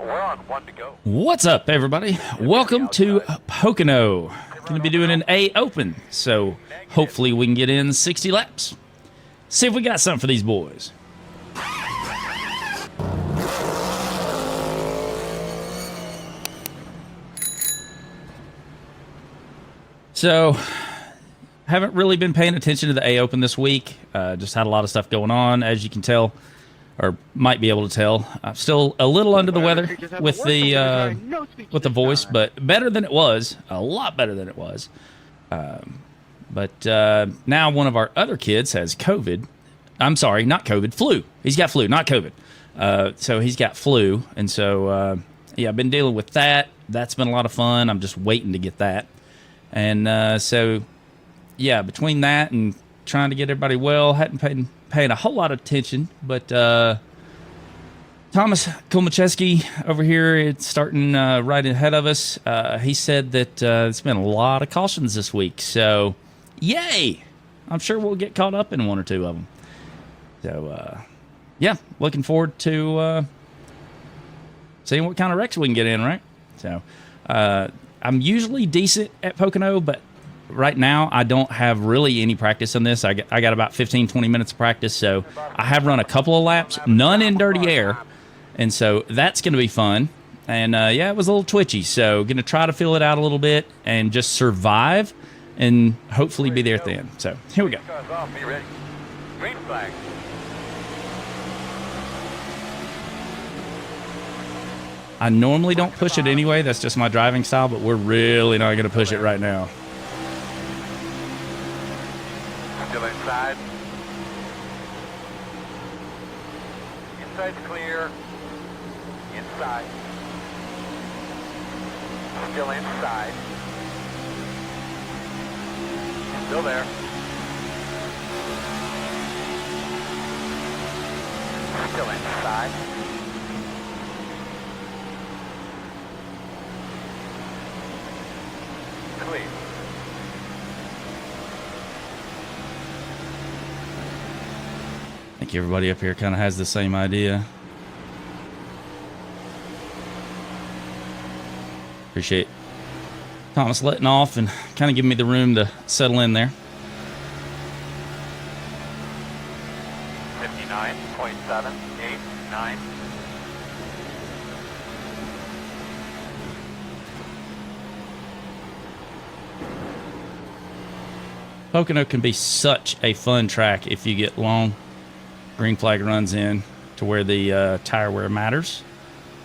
We're on 1 to go. What's up, everybody? Welcome to Pocono. Going to be doing an A Open, so hopefully we can get in 60 laps. See if we got something for these boys. So, haven't really been paying attention to the A Open this week. Just had a lot of stuff going on, as you can tell. Or might be able to tell. I'm still a little under the weather with the voice, but better than it was. A lot better than it was. But now one of our other kids has COVID. I'm sorry, not COVID, flu. He's got flu, not COVID. So he's got flu, and so yeah, I've been dealing with that. That's been a lot of fun. I'm just waiting to get that, and so yeah, between that and trying to get everybody well, hadn't paying a whole lot of attention, but Thomas Kolmacheski over here is starting right ahead of us. He said that it's been a lot of cautions this week, so yay! I'm sure we'll get caught up in one or two of them. So yeah, looking forward to seeing what kind of wrecks we can get in, right? So I'm usually decent at Pocono, but right now, I don't have really any practice on this. I got about 15, 20 minutes of practice, so I have run a couple of laps, none in dirty air, and so that's going to be fun. And, yeah, it was a little twitchy, so going to try to feel it out a little bit and just survive and hopefully be there at the end. So, here we go. Green flag. I normally don't push it anyway. That's just my driving style, but we're really not going to push it right now. Still inside. Inside's clear. Inside. Still inside. Still there. Still inside. Clear. I think everybody up here kind of has the same idea. Appreciate Thomas letting off and kind of giving me the room to settle in there. 59.789. Pocono can be such a fun track if you get long green flag runs in to where the tire wear matters.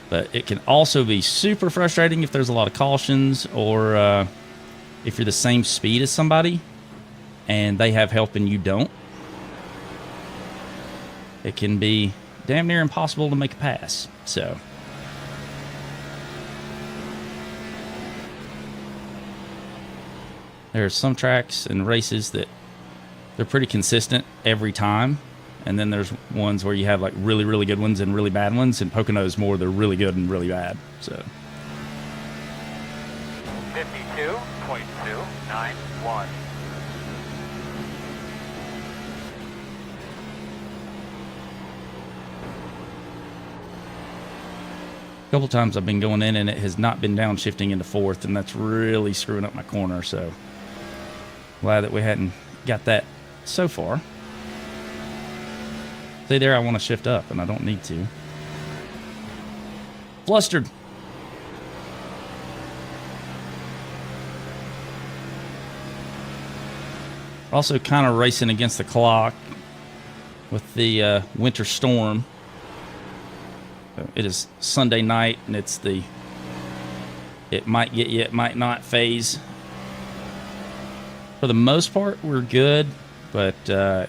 But it can also be super frustrating if there's a lot of cautions or if you're the same speed as somebody and they have help and you don't. It can be damn near impossible to make a pass. So there are some tracks and races that they're pretty consistent every time. And then there's ones where you have like really, really good ones and really bad ones. And Pocono is more they're really good and really bad. So 52.291. a couple times I've been going in and it has not been downshifting into fourth, and that's really screwing up my corner. So glad that we hadn't got that so far. See there, I want to shift up, and I don't need to. Flustered. Also kind of racing against the clock with the winter storm. So it is Sunday night, and it's the it might get you, it might not phase. For the most part, we're good, but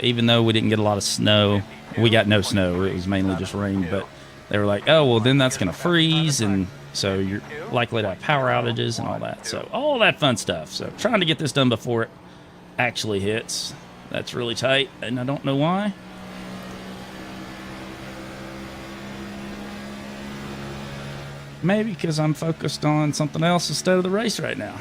even though we didn't get a lot of snow, we got no snow. It was mainly just rain, but they were like, oh, well, then that's going to freeze, and so you're likely to have power outages and all that. So all that fun stuff. So trying to get this done before it actually hits. That's really tight, and I don't know why. Maybe because I'm focused on something else instead of the race right now.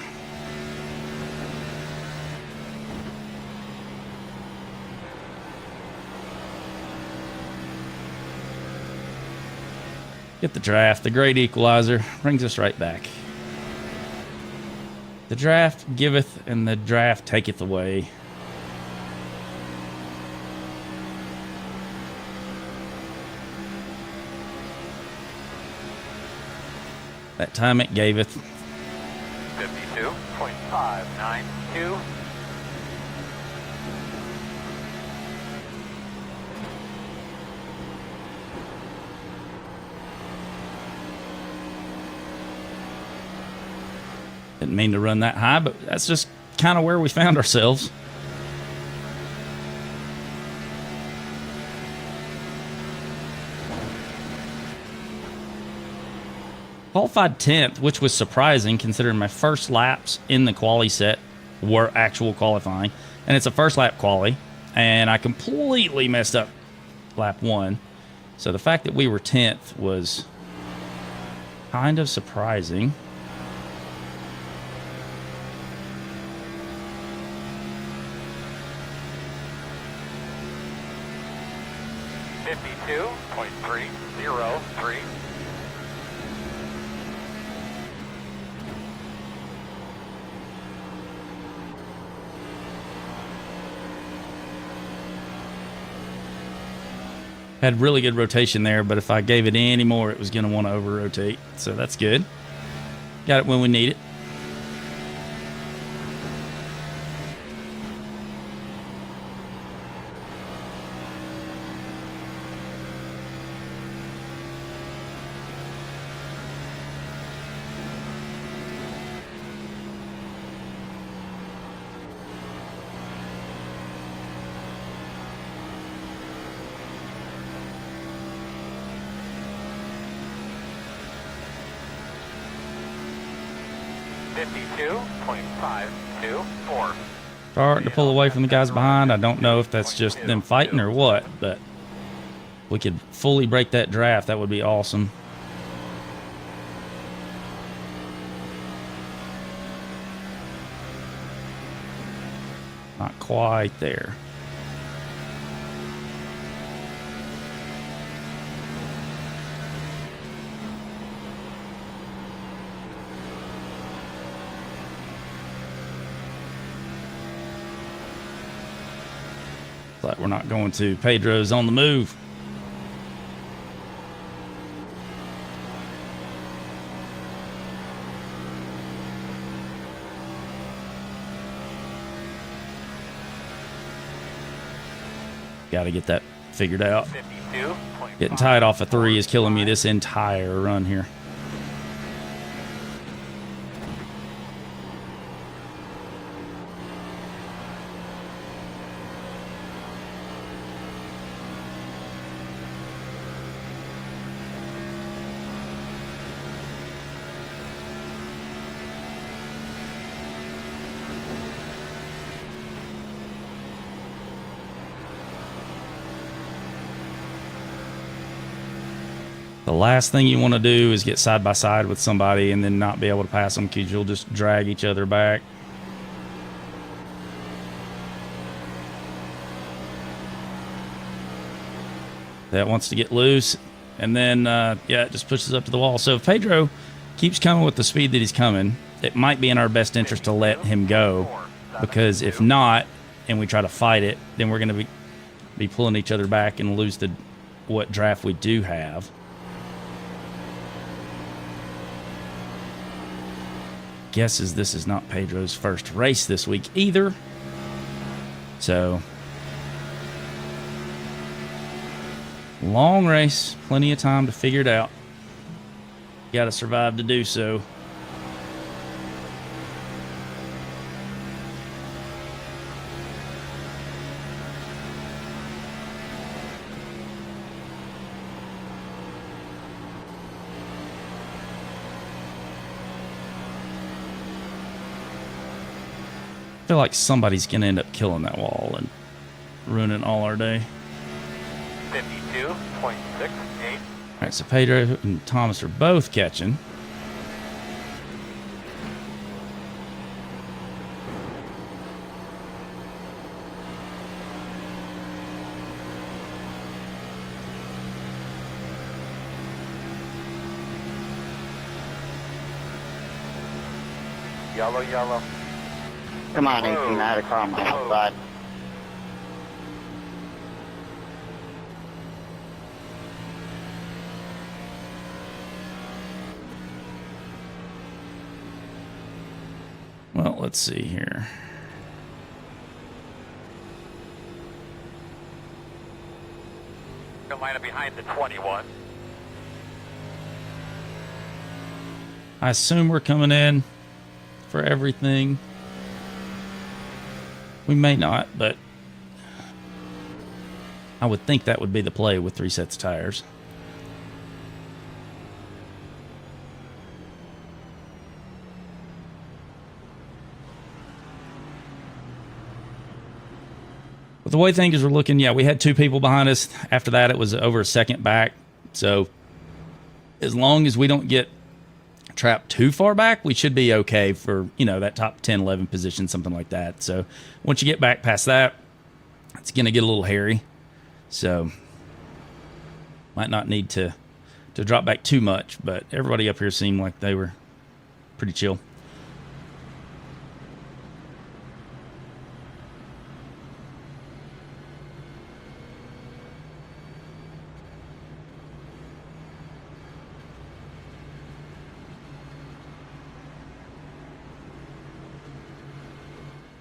Get the draft. The great equalizer brings us right back. The draft giveth, and the draft taketh away. That time it gaveth. 52.592. Didn't mean to run that high, but that's just kind of where we found ourselves. Qualified 10th, which was surprising considering my first laps in the quali set were actual qualifying. And it's a first lap quali, and I completely messed up lap 1. So the fact that we were 10th was kind of surprising. .303. Had really good rotation there, but if I gave it any more, it was going to want to over-rotate. So that's good. Got it when we need it. .524. Starting to pull away from the guys behind. I don't know if that's just them fighting or what, but we could fully break that draft. That would be awesome. Not quite there. Like we're not going to. Pedro's on the move. Got to get that figured out. Getting tied off of 3 is killing me this entire run here. The last thing you want to do is get side by side with somebody and then not be able to pass them because you'll just drag each other back. That wants to get loose, and then, yeah, it just pushes up to the wall. So if Pedro keeps coming with the speed that he's coming, it might be in our best interest to let him go, because if not, and we try to fight it, then we're going to be pulling each other back and lose what draft we do have. Guesses this is not Pedro's first race this week either. So, long race, plenty of time to figure it out. Got to survive to do so. I feel like somebody's going to end up killing that wall and ruining all our day. 52.68. All right, so Pedro and Thomas are both catching. Yellow, yellow. Come on, 18, I had a car on my outside. Well, let's see here. Line up behind the 21. I assume we're coming in for everything. We may not, but I would think that would be the play with 3 sets of tires. But the way things were looking, yeah, we had 2 people behind us. After that, it was over a second back. So as long as we don't get trapped too far back, we should be okay for, you know, that top 10, 11 position, something like that. So once you get back past that, it's going to get a little hairy. So might not need to drop back too much, but everybody up here seemed like they were pretty chill.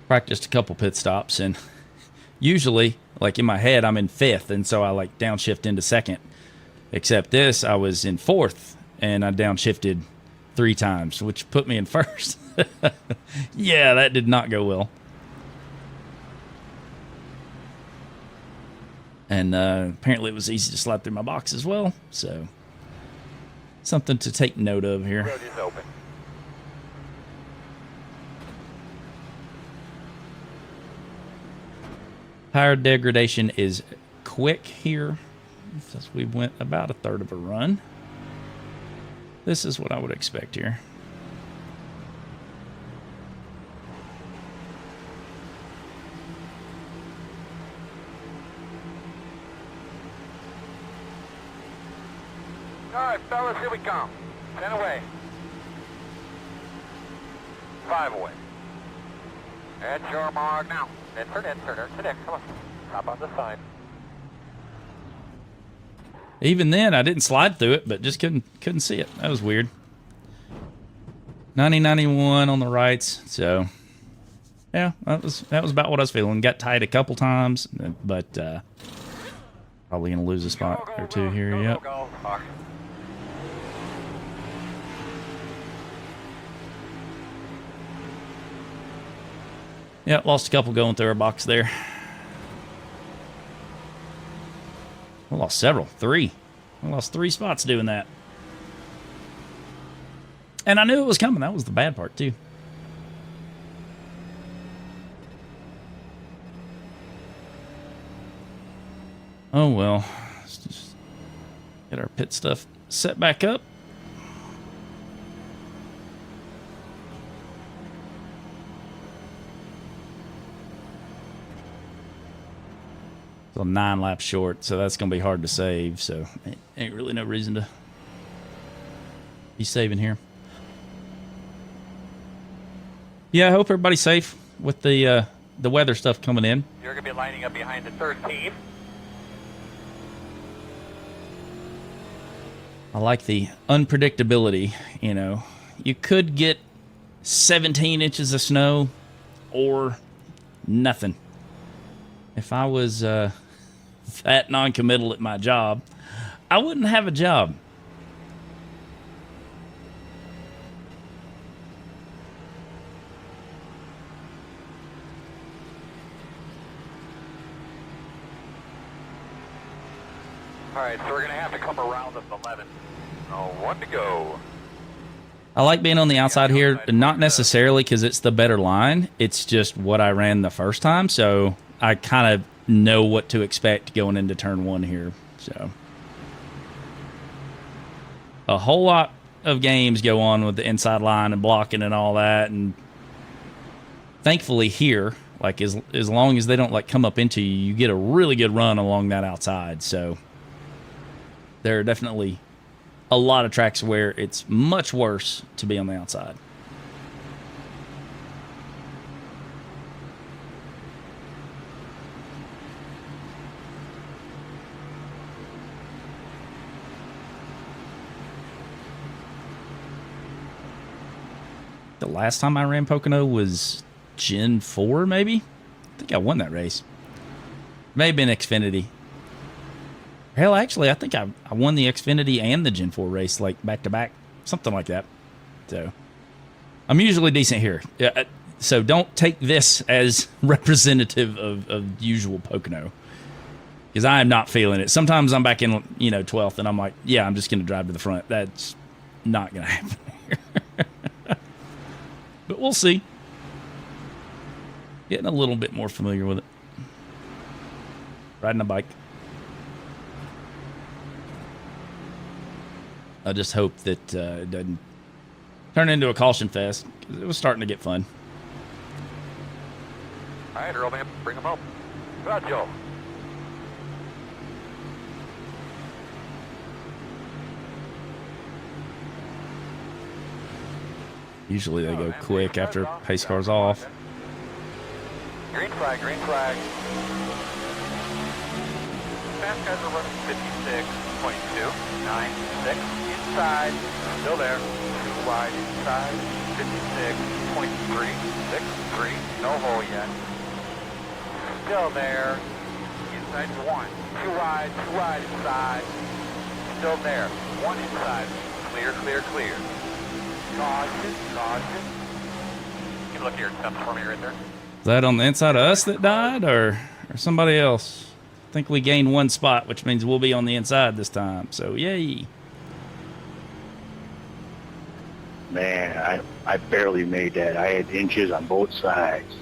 Practiced a couple pit stops, and usually, like in my head, I'm in 5th, and so I like downshift into 2nd. Except this, I was in 4th, and I downshifted 3 times, which put me in 1st. Yeah, that did not go well. And apparently it was easy to slide through my box as well, so something to take note of here. Road is open. Tire degradation is quick here, since we went about a third of a run. This is what I would expect here. All right, fellas, here we come. 10 away. 5 away. At your mark now. Turn in. Come on. Hop on the side. Even then, I didn't slide through it, but just couldn't see it. That was weird. 90-91 on the rights. So, yeah, that was about what I was feeling. Got tight a couple times, but probably gonna lose a spot or two here. Yep. Go. Yeah, lost a couple going through our box there. I lost several. 3. I lost 3 spots doing that. And I knew it was coming. That was the bad part, too. Oh, well. Let's just get our pit stuff set back up. So 9 laps short, so that's going to be hard to save. So ain't really no reason to be saving here. Yeah, I hope everybody's safe with the weather stuff coming in. You're going to be lining up behind the 13. I like the unpredictability, you know. You could get 17 inches of snow or nothing. If I was that non-committal at my job, I wouldn't have a job. All right, so we're going to have to come around at 11. Oh, 1 to go. I like being on the outside here, not necessarily because it's the better line. It's just what I ran the first time, so I kind of know what to expect going into turn 1 here. So a whole lot of games go on with the inside line and blocking and all that, and thankfully here, like as long as they don't like come up into you, you get a really good run along that outside. So there are definitely a lot of tracks where it's much worse to be on the outside. The last time I ran Pocono was Gen 4, maybe? I think I won that race. May have been Xfinity. Hell, actually, I think I won the Xfinity and the Gen 4 race, like, back-to-back. Something like that. So, I'm usually decent here. So don't take this as representative of usual Pocono. Because I am not feeling it. Sometimes I'm back in, 12th, and I'm like, yeah, I'm just going to drive to the front. That's not going to happen here. But we'll see. Getting a little bit more familiar with it. Riding a bike. I just hope that it doesn't turn into a caution fest, because it was starting to get fun. All right, Earl, man, bring him home. Go out, Joe. Usually they go quick after pace car's off. Green flag, green flag. Fast guys are running 56.296. Inside, still there. Too wide inside. 56.363. No hole yet. Still there. Inside one. Too wide inside. Still there. One inside. Clear, clear, clear. Caution, caution. You can look here, something for me right there. Is that on the inside of us that died, or somebody else? I think we gained one spot, which means we'll be on the inside this time. So, yay. Man, I barely made that. I had inches on both sides.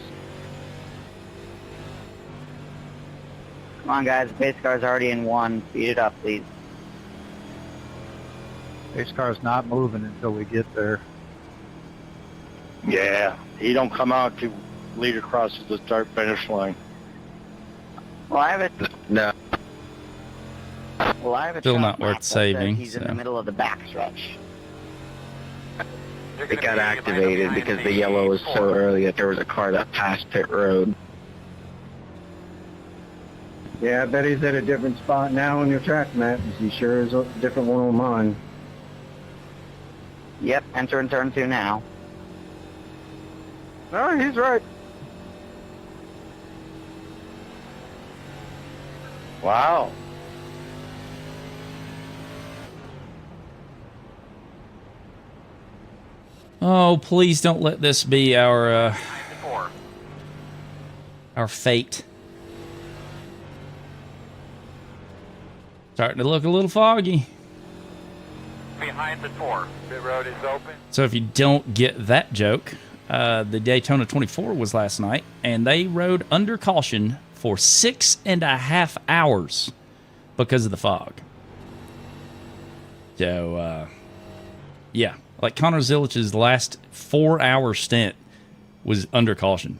Come on, guys. The pace car's already in one. Speed it up, please. Pace car's not moving until we get there. Yeah, he don't come out to lead across the start-finish line. Well, I have it. No. Well, I have a Still not track map worth that says saving. He's in the middle of the backstretch. You're It gonna got be activated because the yellow was so early that there was a car that passed pit road. Yeah, I bet he's at a different spot now on your track map. He sure is a different one on mine. Yep, entering turn 2 now. Oh, he's right. Wow. Oh, please don't let this be our fate. Starting to look a little foggy. behind the 4. Pit road is open. So if you don't get that joke, the Daytona 24 was last night, and they rode under caution for 6.5 hours because of the fog. So, yeah, like Connor Zilich's last 4-hour stint was under caution.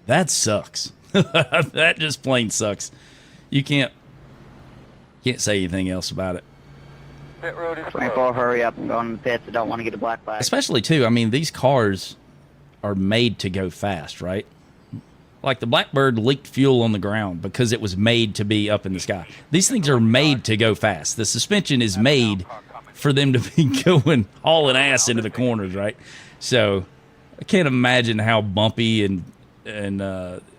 That sucks. That just plain sucks. You can't say anything else about it. Pit road is 24, hurry up and go in the pits. I don't want to get a black flag. Especially, too, I mean, these cars are made to go fast, right? Like the Blackbird leaked fuel on the ground because it was made to be up in the sky. These things are made to go fast. The suspension is made for them to be going hauling ass into the corners, right? So I can't imagine how bumpy and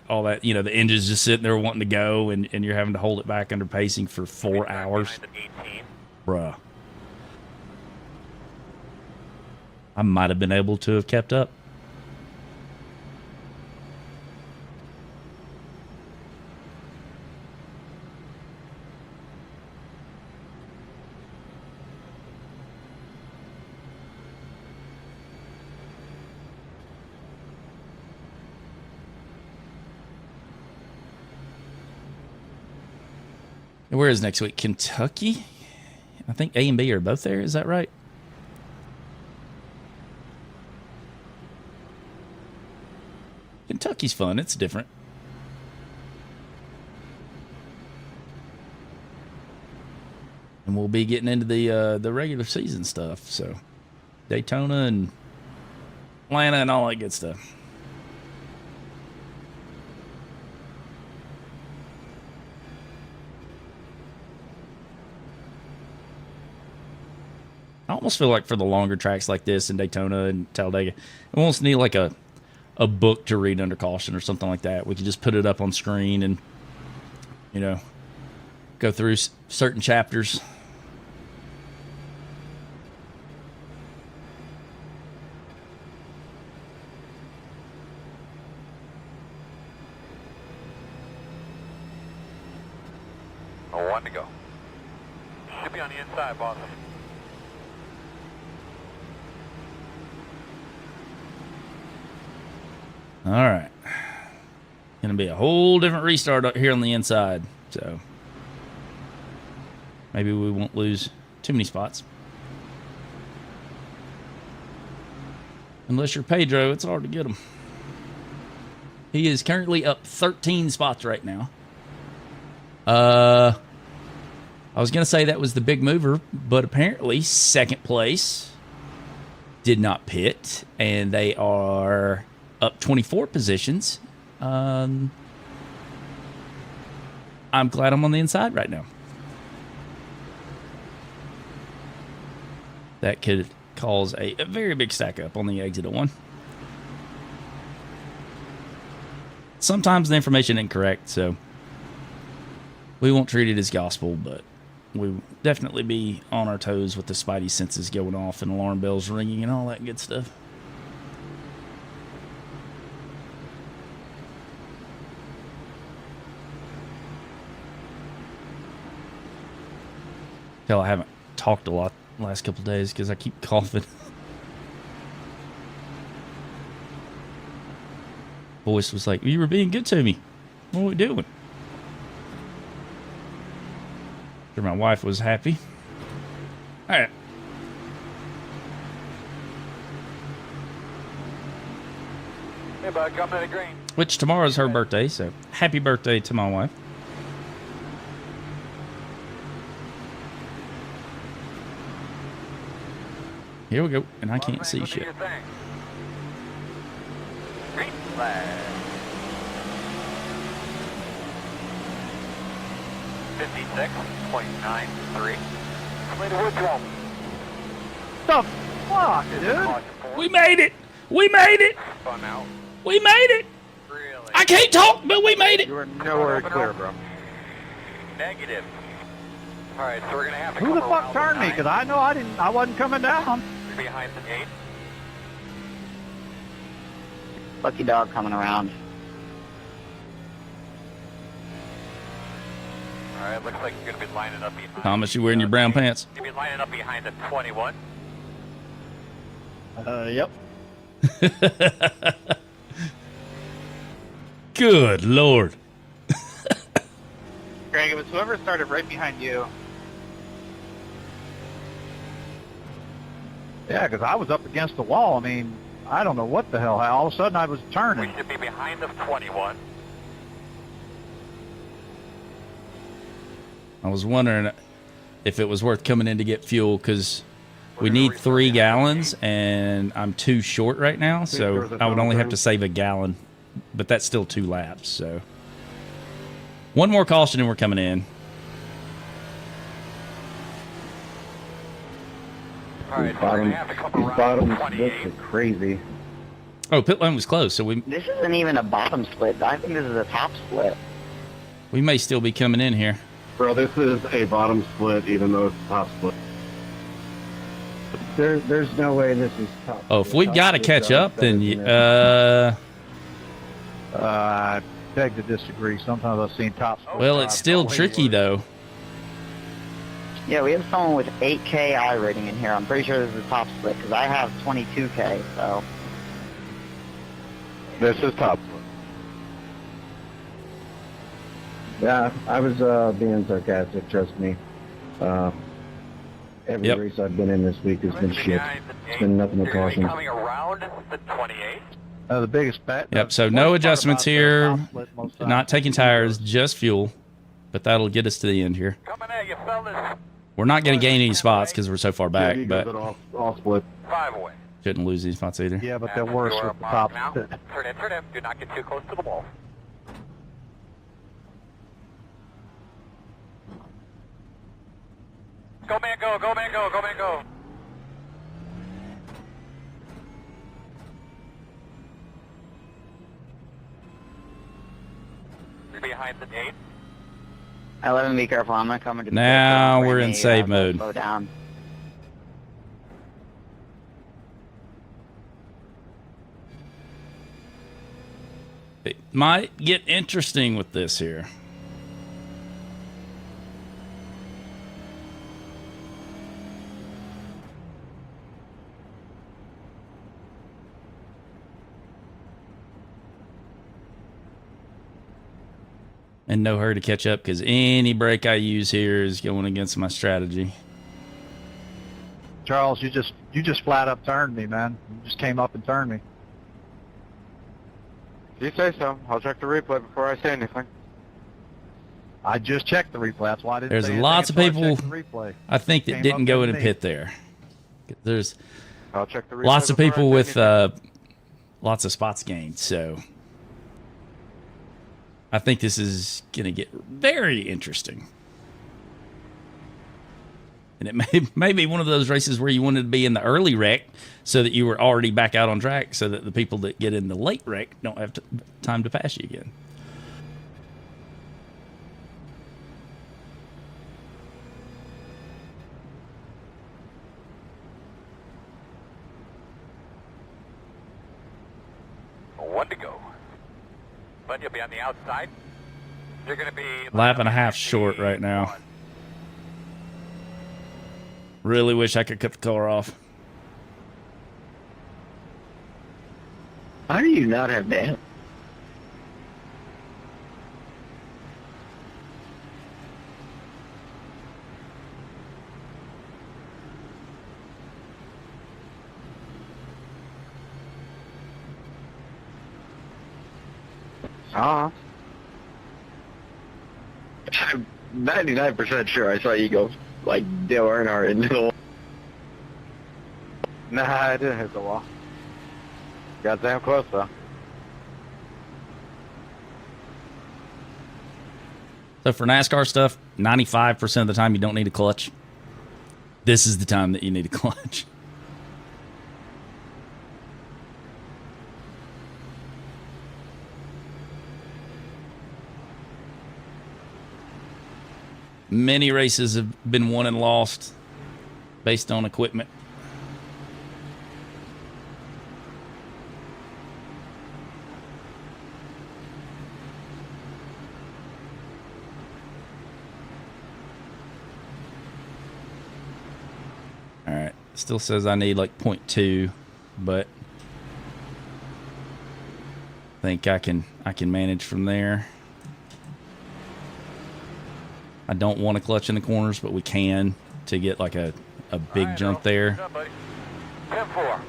all that, you know, the engine's just sitting there wanting to go and you're having to hold it back under pacing for 4 hours. Bruh. I might have been able to have kept up. Where is next week? Kentucky? I think A and B are both there. Is that right? Kentucky's fun. It's different. And we'll be getting into the regular season stuff. So Daytona and Atlanta and all that good stuff. almost feel like for the longer tracks like this in Daytona and Talladega, it almost need like a book to read under caution or something like that. We could just put it up on screen and, you know, go through certain chapters. Oh, 1 to go. Should be on the inside, boss. All right. Going to be a whole different restart up here on the inside. So maybe we won't lose too many spots. Unless you're Pedro, it's hard to get him. He is currently up 13 spots right now. I was going to say that was the big mover, but apparently second place did not pit, and they are up 24 positions. I'm glad I'm on the inside right now. That could cause a very big stack up on the exit of 1. Sometimes the information isn't correct, so we won't treat it as gospel, but we'll definitely be on our toes with the spidey senses going off and alarm bells ringing and all that good stuff. Hell, I haven't talked a lot the last couple of days because I keep coughing. Voice was like, "You were being good to me. What are we doing?" Sure, my wife was happy. All right. Hey, bud, coming to the green. Which tomorrow's her birthday, so happy birthday to my wife. Here we go, and I can't see shit. Green flag. 56.93. Later, what you want? The fuck, dude? We made it! We made it! Fun out. We made it! Really? I can't talk, but we made it! You are nowhere clear, bro. Negative. All right, so we're gonna have to. Who the come fuck around turned me? 9. Because I know I wasn't coming down. Behind the 8. Lucky dog coming around. All right, looks like you're gonna be lining up behind. Thomas, you wearing your brown pants? You're gonna be lining up behind the 21. Yep. Good Lord. Greg, it was whoever started right behind you. Yeah, because I was up against the wall. I mean, I don't know what the hell. All of a sudden, I was We turning. should be behind the 21. I was wondering if it was worth coming in to get fuel because we need 3 gallons and I'm 2 short right now, so I would only have to save a gallon, but that's still 2 laps. So 1 more caution and we're coming in. All right, so we're gonna have to come These around bottom the splits 28. are crazy. Oh, pit lane was closed, so This isn't even a bottom split. I think this is a top split. we may still be coming in here. Bro, this is a bottom split, even though it's a top split. There's no way this is top. Oh, if we've got to catch up, then I beg to disagree. Sometimes I've seen top. well, it's still tricky though. Yeah, we have someone with 8K I rating in here. I'm pretty sure this is a top split because I have 22K, so. This is top split. Yeah, I was being sarcastic. Trust me. Every Yep. race I've been in this week has been shit. It's been nothing but You're gonna be caution. coming around the 28. The biggest bet. Yep. So no adjustments here. Not taking tires, just fuel. But that'll get us to the end here. Coming at you, fellas. We're not going to gain any spots because we're so far back, You but guys are all split. 5 away. shouldn't lose these spots either. Yeah, but they're And worse you're with the marked top now. split. Turn in, turn in. Do not get too close to the wall. Go, man, go. Go, man, go. Go, man, go. time's at 8. 11, be careful. I'm going to come into the Now pit. we're in save So mode. Slow down. It might get interesting with this here. In no hurry to catch up because any break I use here is going against my strategy. Charles, you just flat up turned me, man. You just came up and turned me. If you say so, I'll check the replay before I say anything. I just checked the replay. That's why I didn't There's say anything lots of until I people, checked the replay. I think, that Came didn't up go with in a me. pit there. There's I'll check the replay lots of before I people say with anything. lots of spots gained, so I think this is going to get very interesting. And it may be one of those races where you wanted to be in the early wreck so that you were already back out on track so that the people that get in the late wreck don't have time to pass you again. One to go. But you'll be on the outside. You're going to be... Lap and a half short right now. Really wish I could cut the car off. How do you not have damp? I'm 99% sure I saw you go like Dale Earnhardt into the wall. Nah, I didn't hit the wall. Got damn close though. So for NASCAR stuff, 95% of the time you don't need a clutch. This is the time that you need a clutch. Many races have been won and lost based on equipment. All right, still says I need like 0.2, but I think I can manage from there. I don't want to clutch in the corners, but we can to get like a big Right, jump there. Good job, buddy. 10-4.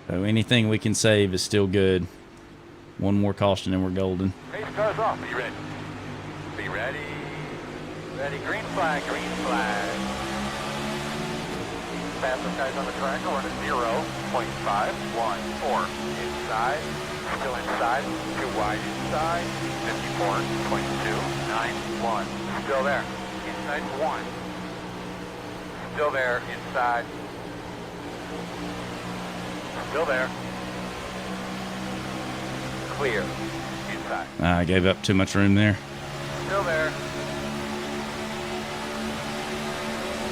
So anything we can save is still good. One more caution and we're golden. Race cars off. Be ready. Be ready. Ready. Green flag. Green flag. Fastest guys on the track are at 0.514. Inside. Still inside. Too wide inside. 54.291. Still there. Inside 1. Still there. Inside. Still there. Clear. Inside. I gave up too much room there. Still there.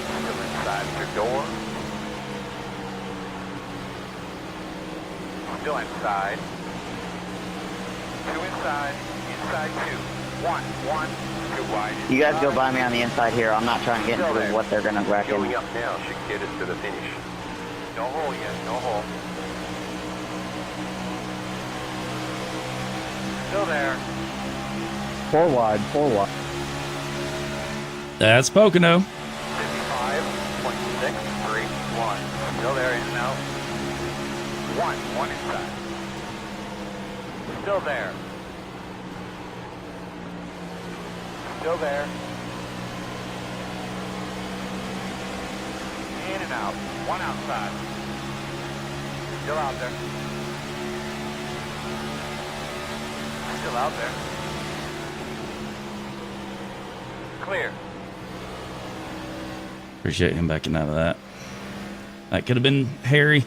Still inside your door. Still inside. 2 inside. Inside 2. 1. 1. Too wide. You guys go inside. by me on the inside here. I'm not trying to get Still into there. what they're going to wreck Going in. up now should get us to the finish. No hole yet. No hole. Still there. 4 wide, 4 wide. That's Pocono. 55.631. Still there, in and out. 1 inside. Still there. Still there. In and out. 1 outside. Still out there. Still out there. Clear. Appreciate him backing out of that. That could have been hairy.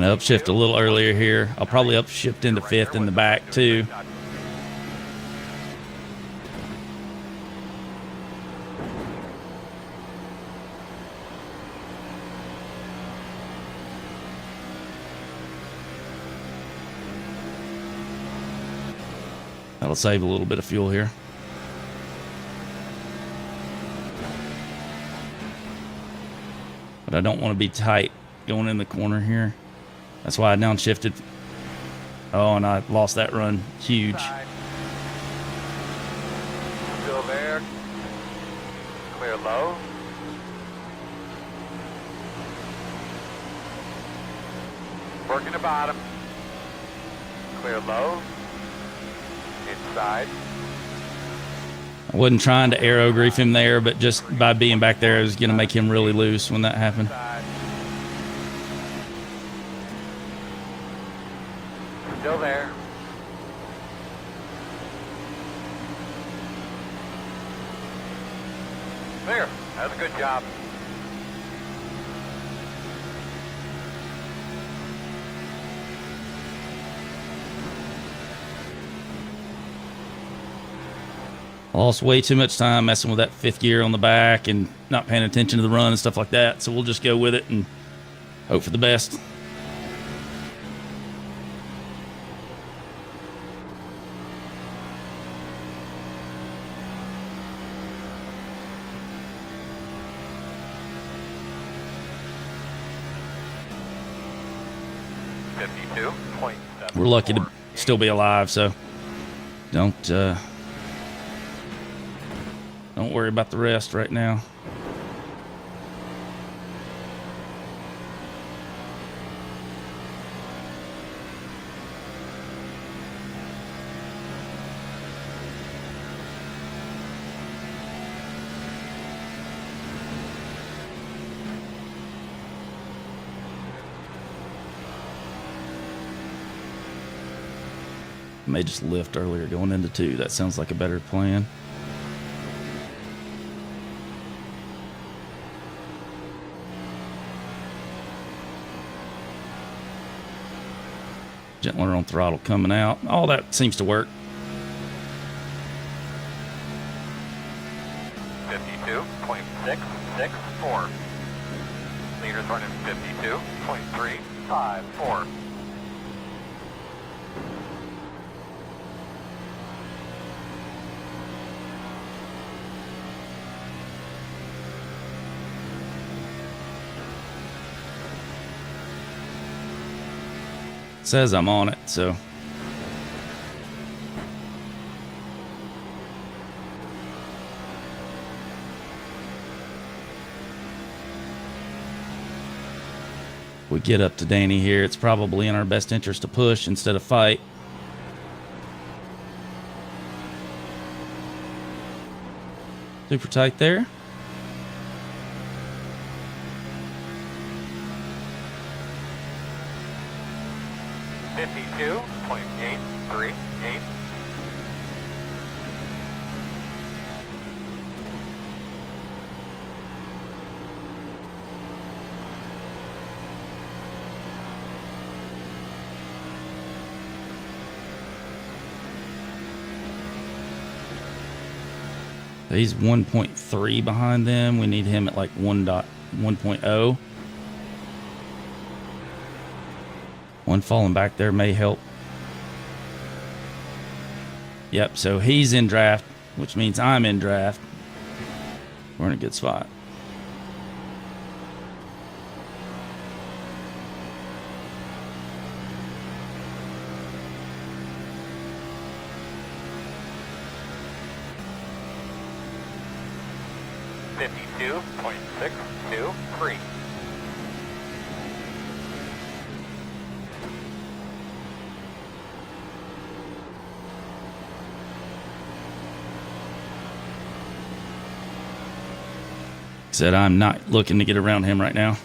I upshift a little earlier here. I'll probably upshift into fifth in the back too. That'll save a little bit of fuel here. But I don't want to be tight going in the corner here. That's why I downshifted. Oh, and I lost that run. Huge. Still there. Clear low. Working the bottom. Clear low. Inside. I wasn't trying to aero grief him there, but just by being back there, I was going to make him really loose when that happened. Inside. Still there. There. That was a good job. I lost way too much time messing with that fifth gear on the back and not paying attention to the run and stuff like that. So we'll just go with it and hope for the best. We're lucky to still be alive, so don't worry about the rest right now. May just lift earlier going into 2. That sounds like a better plan. Gentler on throttle coming out. All that seems to work. 52.664. Leaders running 52.354. Says I'm on it, so we get up to Danny here. It's probably in our best interest to push instead of fight. Super tight there. .838. He's 1.3 behind them. We need him at like 1.0. One falling back there may help. Yep, so he's in draft, which means I'm in draft. We're in a good spot. .623. Said I'm not looking to get around him right now.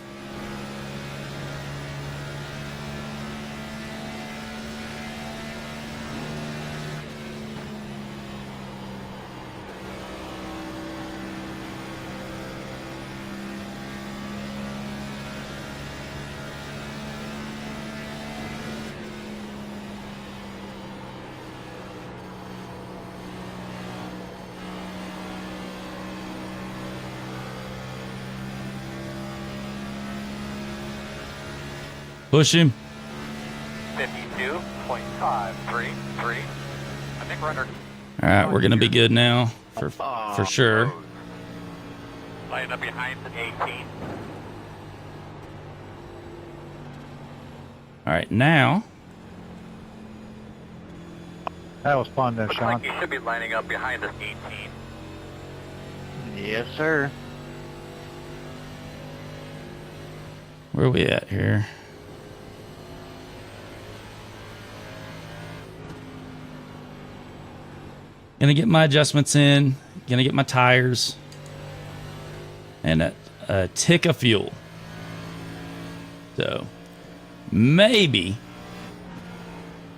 Push him. 52.533. I think we're under. All right, we're gonna be good now for sure. Line up behind the 18. All right, now. That was fun though, Looks Sean. like you should be lining up behind this 18. Yes, sir. Where are we at here? Gonna get my adjustments in. Gonna get my tires. And a tick of fuel. So, maybe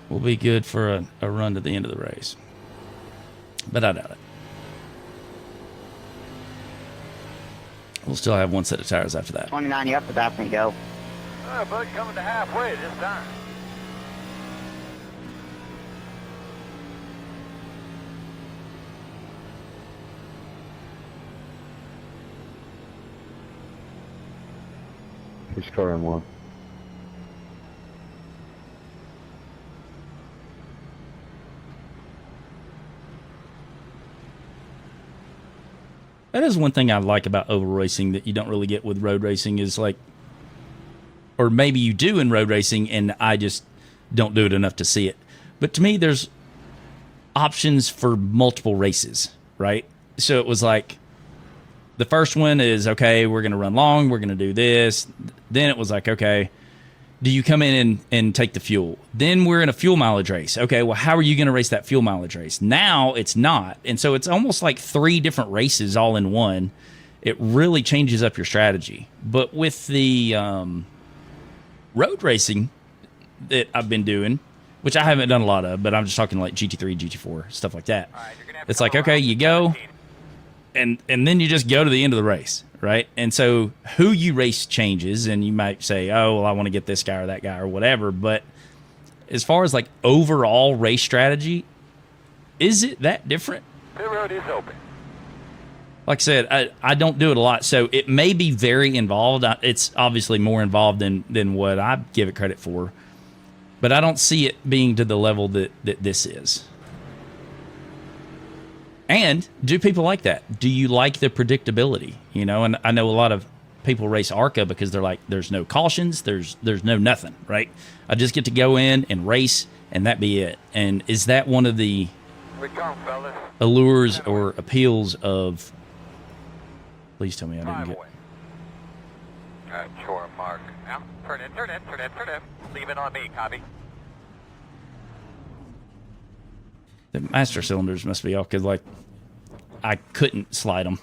we'll be good for a run to the end of the race. But I doubt it. We'll still have one set of tires after that. 29, you have to pass me, go. Oh, bud, coming to halfway this time. He's scoring one. That is one thing I like about oval racing that you don't really get with road racing is like, or maybe you do in road racing and I just don't do it enough to see it. But to me, there's options for multiple races, right? So it was like, the first one is, okay, we're going to run long, we're going to do this. Then it was like, okay, do you come in and take the fuel? Then we're in a fuel mileage race. Okay, well, how are you going to race that fuel mileage race? Now it's not. And so it's almost like 3 different races all in one. It really changes up your strategy. But with the road racing that I've been doing, which I haven't done a lot of, but I'm just talking like GT3, GT4, stuff like that. All right, you're gonna have to It's come like, okay, around you go, 17. and then you just go to the end of the race, right? And so who you race changes, and you might say, oh, well, I want to get this guy or that guy or whatever. But as far as like overall race strategy, is it that different? Pit road is open. Like I said, I don't do it a lot, so it may be very involved. It's obviously more involved than what I give it credit for. But I don't see it being to the level that this is. And do people like that? Do you like the predictability? You know, and I know a lot of people race ARCA because they're like, there's no cautions, there's no nothing, right? I just get to go in and race, and that be it. And is that one of the We come, fellas. allures or appeals of... Please tell me I didn't get... Driveway. Sure, Mark. Now, turn in. Leave it on me, copy. The master cylinders must be off because, like, I couldn't slide them.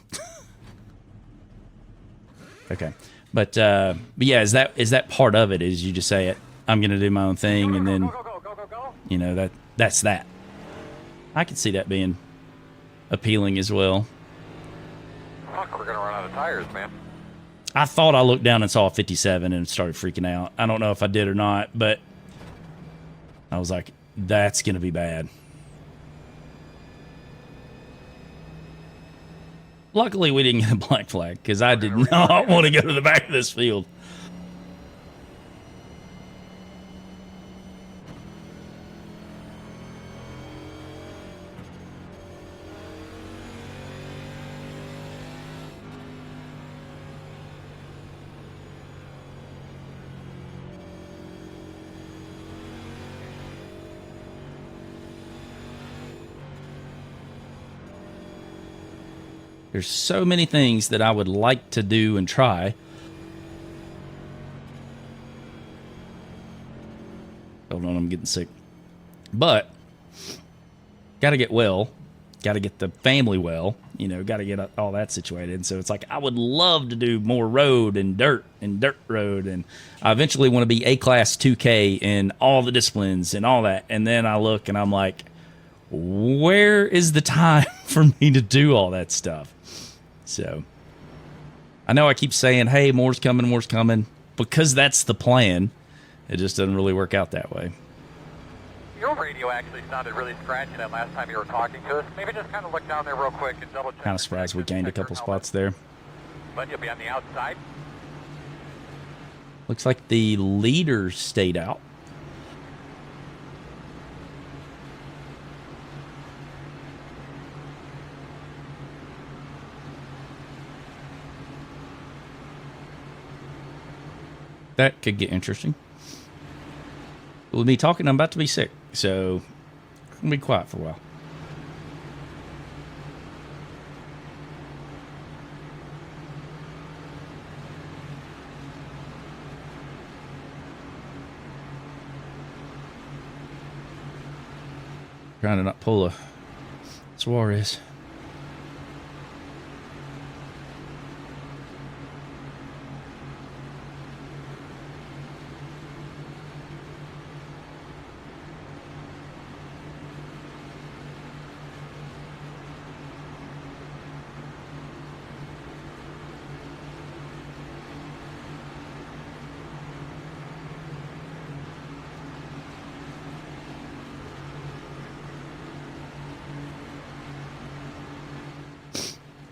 Okay, but yeah, is that part of it? Is you just say, I'm gonna do my own thing, and then Go. you know that's that. I could see that being appealing as well. Fuck, we're gonna run out of tires, man. I thought I looked down and saw a 57 and started freaking out. I don't know if I did or not, but I was like, that's gonna be bad. Luckily, we didn't get a black flag because I did not want to go to the back of this field. There's so many things that I would like to do and try. Hold on, I'm getting sick. But, got to get well. Got to get the family well. You know, got to get all that situated. And so it's like, I would love to do more road and dirt road. And I eventually want to be A-Class 2K in all the disciplines and all that. And then I look and I'm like, where is the time for me to do all that stuff? So, I know I keep saying, hey, more's coming, because that's the plan. It just doesn't really work out that way. Your radio actually sounded really scratchy that last time you were talking to us. Maybe just kind of look down there real quick and double check. Kind of surprised we gained a couple spots there. But you'll be on the outside. Looks like the leaders stayed out. That could get interesting. With me talking, I'm about to be sick, so I'm gonna be quiet for a while. Trying to not pull a Suarez.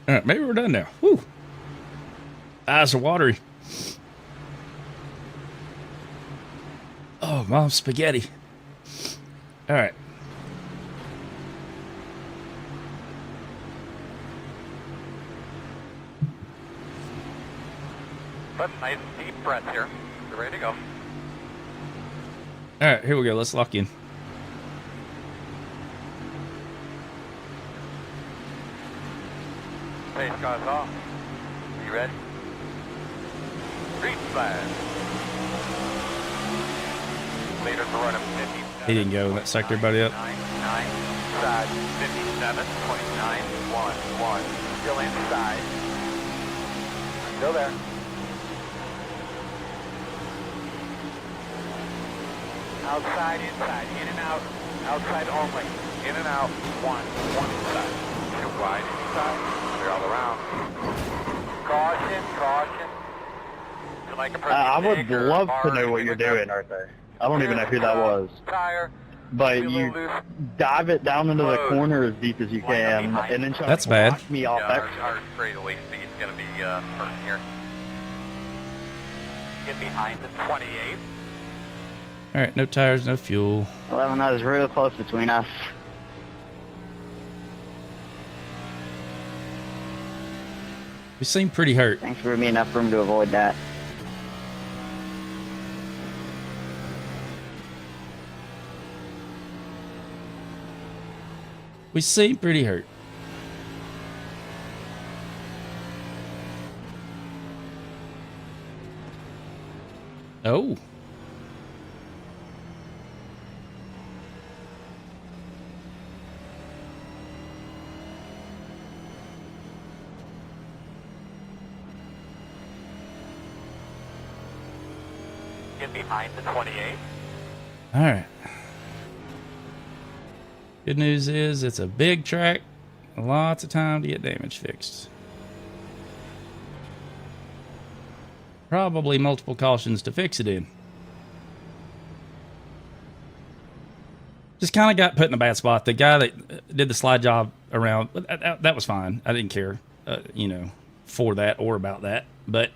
All right, maybe we're done now. Whew. Eyes are watery. Oh, mom's spaghetti. All right. But nice deep breath here. You're ready to go. All right, here we go. Let's lock in. Pace cars off. You ready? Green flag. Leaders are running 50. He didn't go. That sucked everybody up. 9, side 57, 29, 1. Still inside. Still there. Outside, inside, in and out. Outside only. In and out. One inside. Too wide inside. Clear all around. Caution. Like I would love to know what you're doing right there. I don't even know who that was. Tire. But you dive it down into the corner as deep as you can, and then try That's to bad. knock me off extra. Our straightaway speed is going to be hurting here. Get behind the 28. All right, no tires, no fuel. 11, that was real close between us. We seem pretty hurt. Thanks for giving me enough room to avoid that. We seem pretty hurt. Oh. Get behind the 28. All right. Good news is it's a big track. Lots of time to get damage fixed. Probably multiple cautions to fix it in. Just kind of got put in a bad spot. The guy that did the slide job around, that was fine. I didn't care, for that or about that. But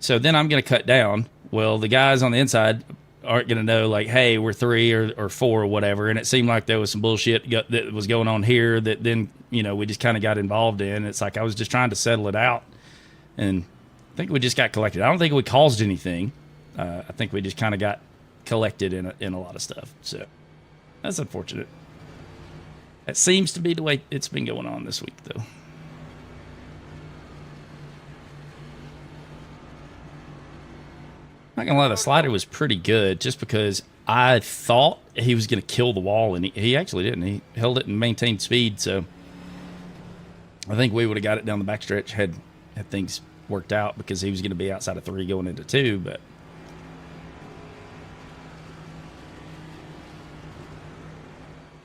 so then I'm going to cut down. Well, the guys on the inside aren't going to know, like, hey, we're 3 or 4 or whatever. And it seemed like there was some bullshit that was going on here that then, we just kind of got involved in. It's like I was just trying to settle it out. And I think we just got collected. I don't think we caused anything. I think we just kind of got collected in a lot of stuff. So that's unfortunate. That seems to be the way it's been going on this week, though. Not gonna lie, the slider was pretty good just because I thought he was gonna kill the wall, and he actually didn't. He held it and maintained speed, so I think we would have got it down the backstretch had things worked out, because he was gonna be outside of 3 going into 2, but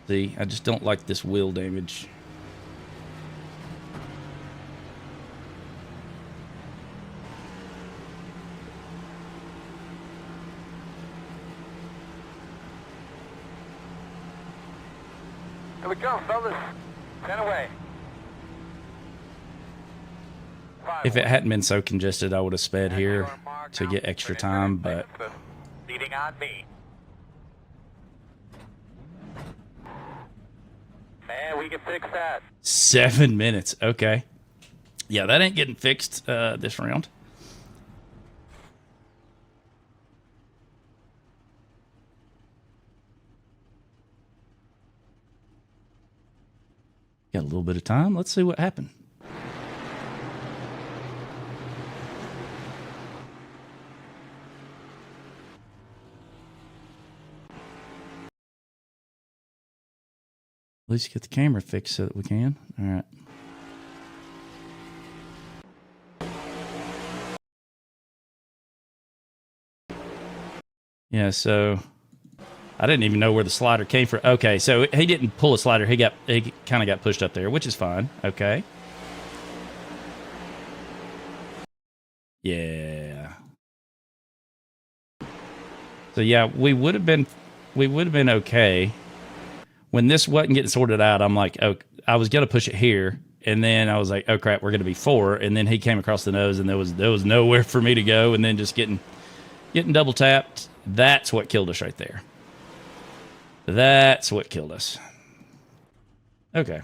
see, I just don't like this wheel damage. Here we go, fellas. 10 away. If it hadn't been so congested, I would have sped here. to get extra time, but Leading on me. And we can fix that. 7 minutes. Okay. Yeah, that ain't getting fixed this round. Got a little bit of time. Let's see what happened. At least get the camera fixed so that we can. All right. Yeah, so I didn't even know where the slider came from. Okay, so he didn't pull a slider. He kind of got pushed up there, which is fine. Okay. Yeah. So yeah, we would have been okay. When this wasn't getting sorted out, I'm like, oh, I was gonna push it here, and then I was like, oh crap, we're gonna be 4, and then he came across the nose, and there was nowhere for me to go, and then just getting double tapped. That's what killed us right there. That's what killed us. Okay.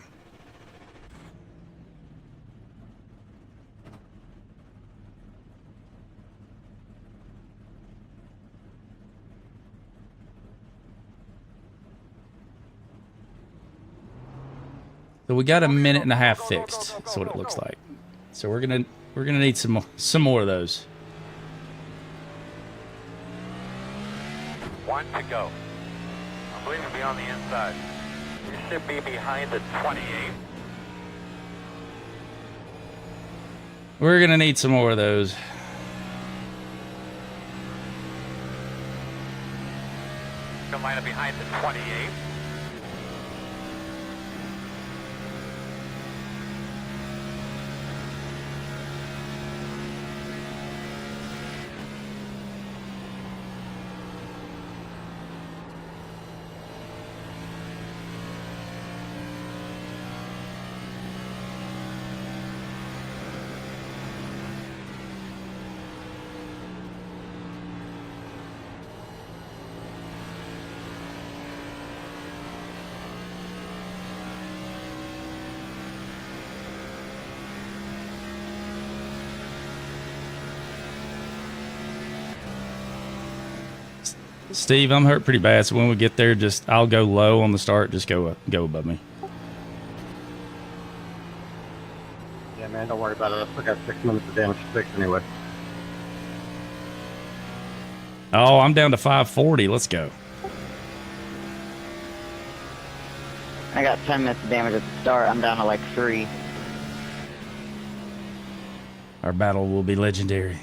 So we got a minute and a half fixed. That's what it looks like. So we're gonna need some more of those. 1 to go. I believe it'll be on the inside. You should be behind the 28. We're gonna need some more of those. Come line up behind the 28. Steve, I'm hurt pretty bad, so when we get there, I'll go low on the start. Just go above me. Yeah, man, don't worry about it. I still got 6 minutes of damage to fix anyway. Oh, I'm down to 540. Let's go. I got 10 minutes of damage at the start. I'm down to like 3. Our battle will be legendary.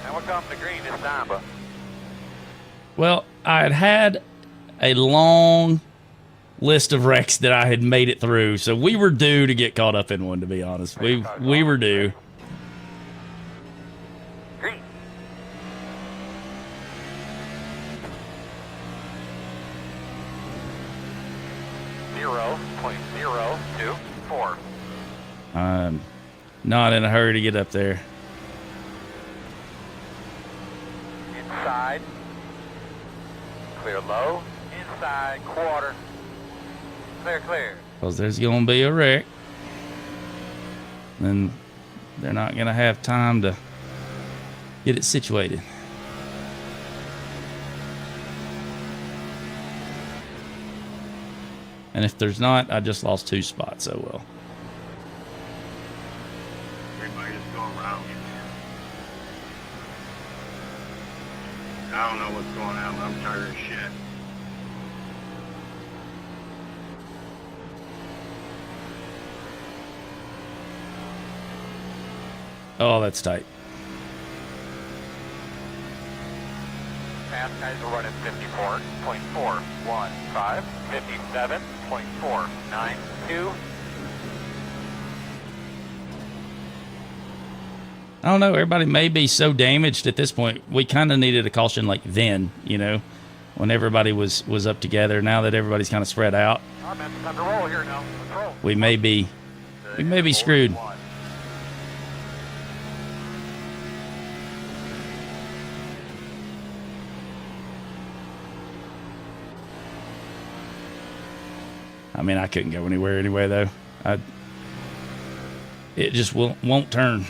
And we're coming to green this time, but Well, I had a long list of wrecks that I had made it through, so we were due to get caught up in one, to be honest. We were due. green. Zero point 0.024. I'm not in a hurry to get up there. Inside. Clear low. Inside. Quarter. Clear, clear. Because there's going to be a wreck. Then they're not going to have time to get it situated. And if there's not, I just lost 2 spots. Oh well. Everybody just go around. I don't know what's going on, but I'm tired of shit. Oh, that's tight. Fast guys are running 54.415, 57.492. I don't know. Everybody may be so damaged at this point. We kind of needed a caution like then, when everybody was up together. Now that everybody's kind of spread out, All right, man, it's time to roll here now. Let's roll. we may be screwed. I mean, I couldn't go anywhere anyway, though. It just won't turn.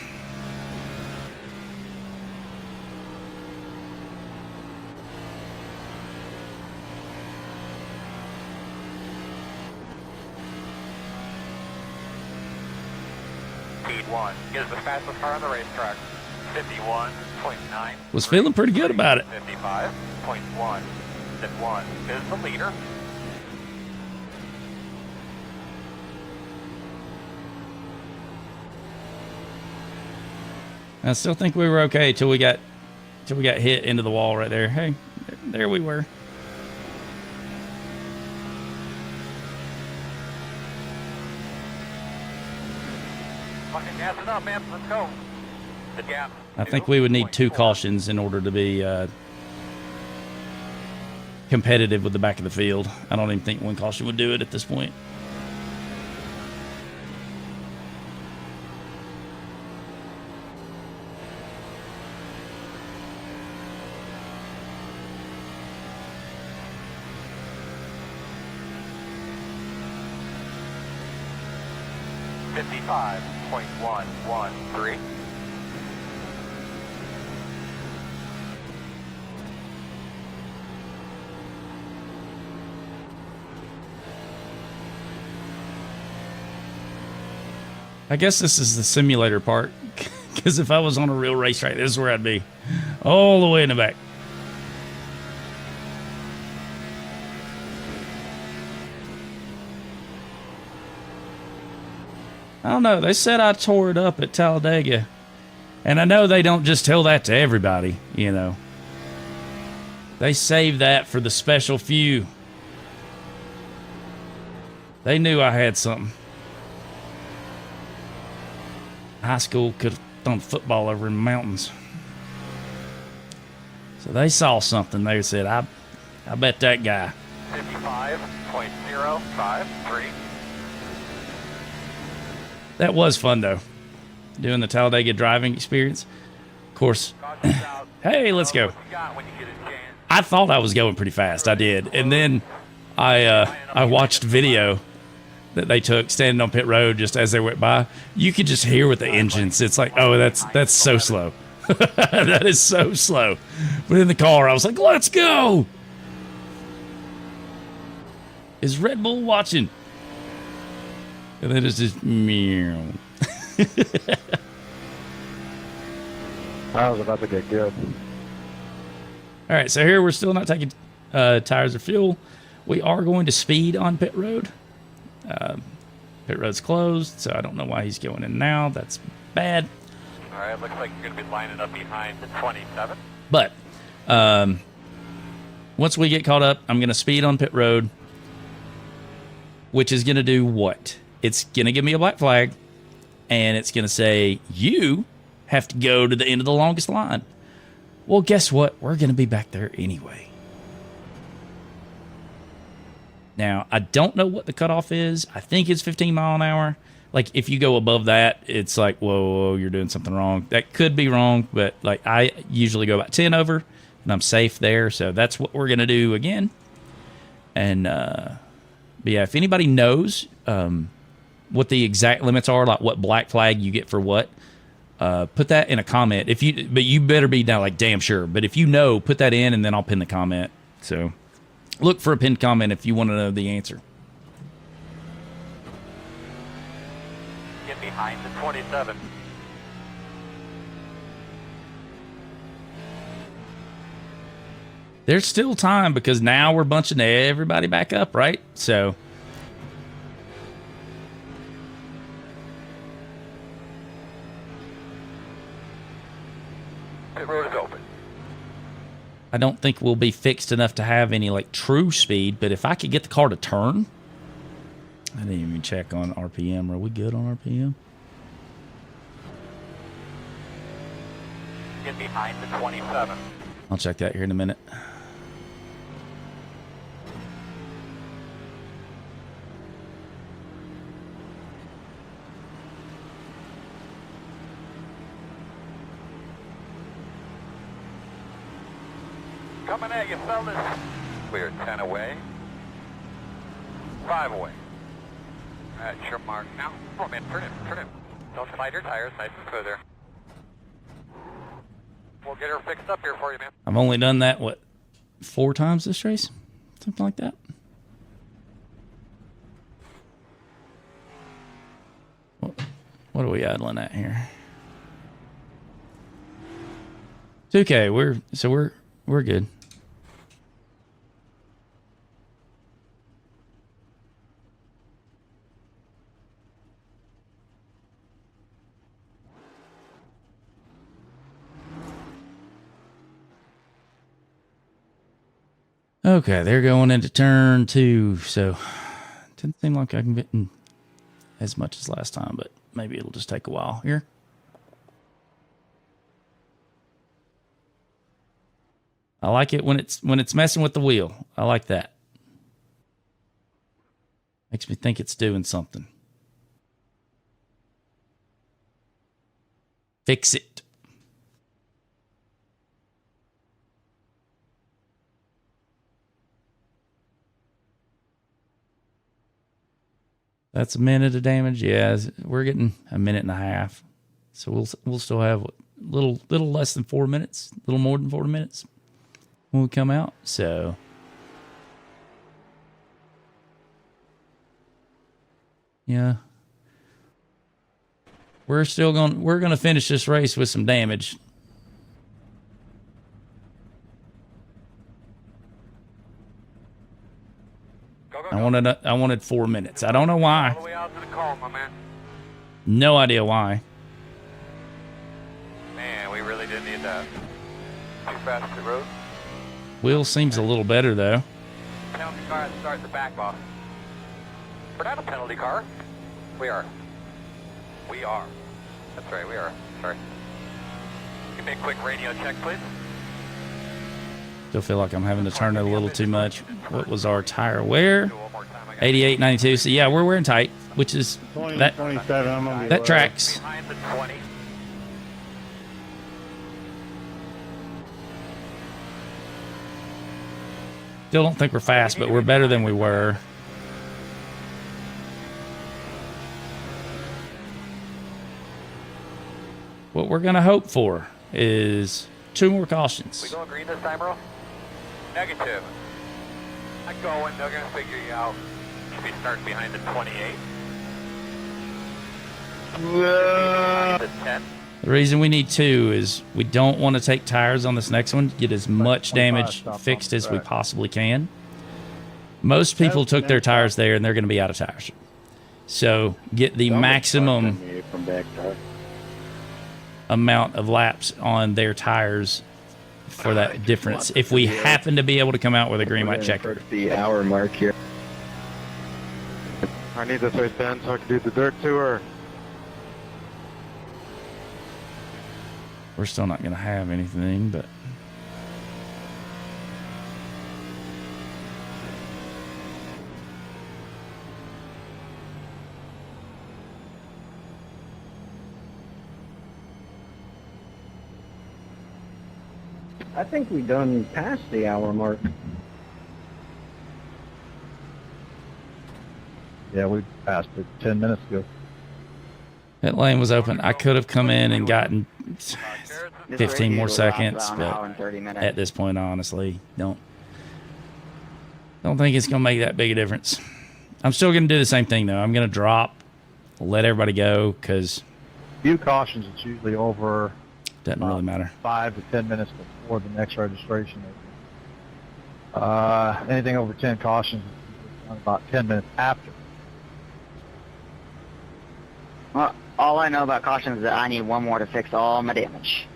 Speed 1. Get us the fastest car on the racetrack. 51.9. Was feeling pretty good about it. 55.1. Step 1 is the leader. I still think we were okay till we got hit into the wall right there. Hey, there we were. Fucking gassing up, man. Let's go. The gap. I think we would need 2 cautions in order to be competitive with the back of the field. I don't even think 1 caution would do it at this point. .113. I guess this is the simulator part, because if I was on a real racetrack, this is where I'd be, all the way in the back. I don't know. They said I tore it up at Talladega, and I know they don't just tell that to everybody, you know. They save that for the special few. They knew I had something. High school could have thrown football over in the mountains. So they saw something. They said, I bet that guy. 55.053. That was fun, though, doing the Talladega driving experience. Of course, hey, let's go. I thought I was going pretty fast. I did. And then I watched video that they took standing on pit road just as they went by. You could just hear with the engines. It's like, oh, that's so slow. That is so slow. But in the car, I was like, let's go. Is Red Bull watching? And then it's just meow. I was about to get good. All right, so here we're still not taking tires or fuel. We are going to speed on pit road. Pit road's closed, so I don't know why he's going in now. That's bad. All right, looks like you're going to be lining up behind the 27. But once we get caught up, I'm going to speed on pit road, which is going to do what? It's going to give me a black flag, and it's going to say, you have to go to the end of the longest line. Well, guess what? We're going to be back there anyway. Now, I don't know what the cutoff is. I think it's 15 mile an hour. Like, if you go above that, it's like, whoa, you're doing something wrong. That could be wrong, but like I usually go about 10 over, and I'm safe there. So that's what we're going to do again. And, but yeah, if anybody knows what the exact limits are, like what black flag you get for what, put that in a comment. But you better be now like damn sure. But if you know, put that in, and then I'll pin the comment. So look for a pinned comment if you want to know the answer. Get behind the 27. There's still time because now we're bunching everybody back up, right? So Pit road is open. I don't think we'll be fixed enough to have any like true speed, but if I could get the car to turn. I didn't even check on RPM. Are we good on RPM? Get behind the 27. I'll check that here in a minute. Coming at you, fellas. Clear 10 away. 5 away. That's your mark now. Oh man, turn in. Don't slide your tires, nice and smooth there. We'll get her fixed up here for you, man. I've only done that, what, 4 times this race? Something like that. What are we idling at here? 2K, we're good. Okay, they're going into turn 2, so didn't seem like I can get in as much as last time, but maybe it'll just take a while here. I like it when it's messing with the wheel. I like that. Makes me think it's doing something. Fix it. That's a minute of damage. Yeah, we're getting a minute and a half, so we'll still have a little less than 4 minutes, a little more than 4 minutes when we come out. So yeah, we're gonna finish this race with some damage. I wanted 4 minutes. I don't know why. All the way out to the call, my man. No idea why. Man, we really did need that. Too fast to the road. Wheel seems a little better though. Penalty car has to start in the back, boss. We're not a penalty car. We are. We are. That's right, we are. Sorry. Give me a quick radio check, please. Still feel like I'm having to turn it a little too much. What was our tire wear? 88.92. So yeah, we're wearing tight, which is 20, 27. I'm gonna be that low. tracks. Behind the 20. Still don't think we're fast, but we're better than we were. What we're gonna hope for is 2 more cautions. We going green this time, bro? Negative. I go and they're gonna figure you out. Should be starting behind the 28. Behind the 10. The reason we need 2 is we don't want to take tires on this next one. Get as much damage fixed as we possibly can. Most people took their tires there, and they're going to be out of tires. So get the maximum amount of laps on their tires for that difference. If we happen to be able to come out with a green light checker. The hour mark here. I need this race done so I can do the dirt tour. We're still not going to have anything, but I think we done past the hour mark. Yeah, we passed it 10 minutes ago. that lane was open. I could have come in and gotten This 15 more race usually seconds, lasts about an hour and 30 but minutes. at this point, honestly, don't think it's going to make that big a difference. I'm still going to do the same thing, though. I'm going to drop, let everybody go, because Few cautions, it's usually over it doesn't really matter. 5 to 10 minutes before the next registration. Anything over 10 cautions is about 10 minutes after. Well, all I know about cautions is that I need 1 more to fix all my damage.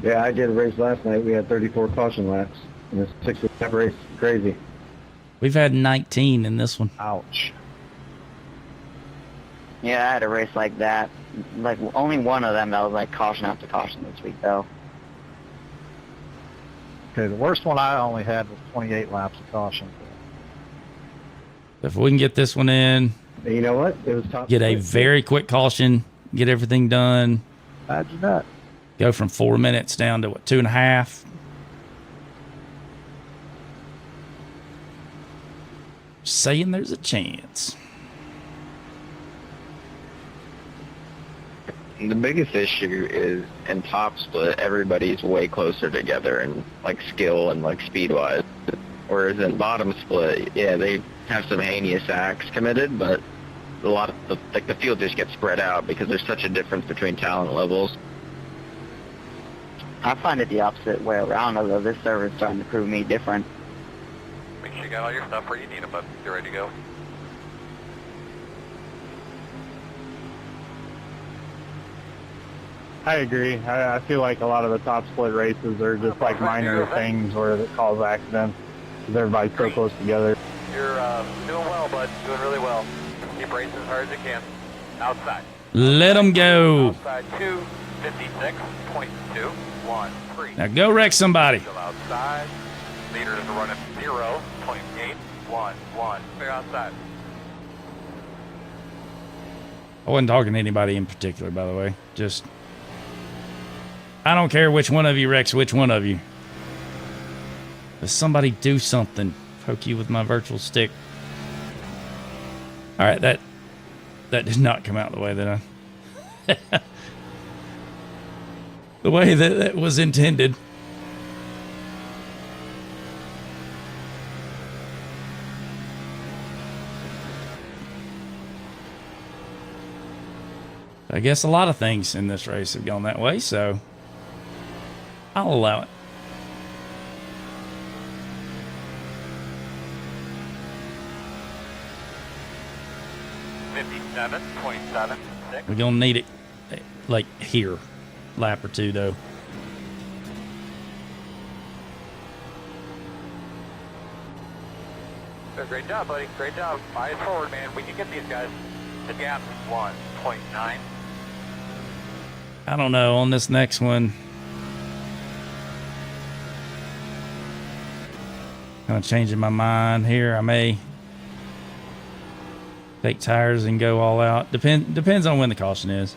Yeah, I did a race last night. We had 34 caution laps in a 6-lap race. Crazy. We've had 19 in this one. Ouch. Yeah, I had a race like that. Like, only one of them that was like caution after caution this week, though. Okay, the worst one I only had was 28 laps of caution. If we can get this one in, And you know what? It was top. get a very quick caution, get everything done, Imagine that. go from 4 minutes down to, what, 2.5, saying there's a chance. The biggest issue is in top split, everybody's way closer together in like skill and like speed wise. Whereas in bottom split, yeah, they have some heinous acts committed, but a lot of the field just gets spread out because there's such a difference between talent levels. I find it the opposite way around, although this server's starting to prove me different. Make sure you got all your stuff where you need them, but you're ready to go. I agree. I feel like a lot of the top split races are just like minor things where it causes accidents because everybody's so close together. You're doing well, bud. Doing really well. Keep racing as hard as you can. Outside. Let them go. Outside 256.213. Now go wreck somebody. Still outside. Leader is running 0.811. Clear outside. I wasn't talking to anybody in particular, by the way. Just, I don't care which one of you wrecks which one of you. If somebody do something, poke you with my virtual stick. All right, that did not come out the way that the way that was intended. I guess a lot of things in this race have gone that way, so I'll allow it. We're gonna need it like here, lap or two though. Great job, buddy. Great job. Eyes forward, man. We can get these guys. The gap is 1.9. I don't know on this next one. Kind of changing my mind here. I may take tires and go all out. Depends on when the caution is.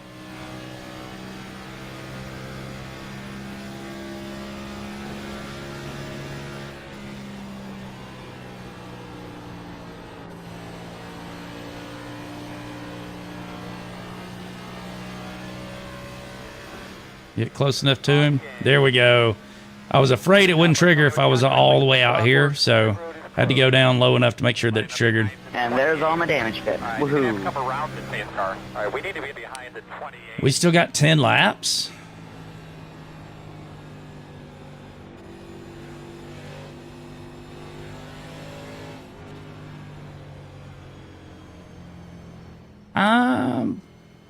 Get close enough to him. There we go. I was afraid it wouldn't trigger if I was all the way out here, so I had to go down low enough to make sure that it triggered. And there's all my damage kit. Woohoo. Alright, we need to be behind the 28. We still got 10 laps.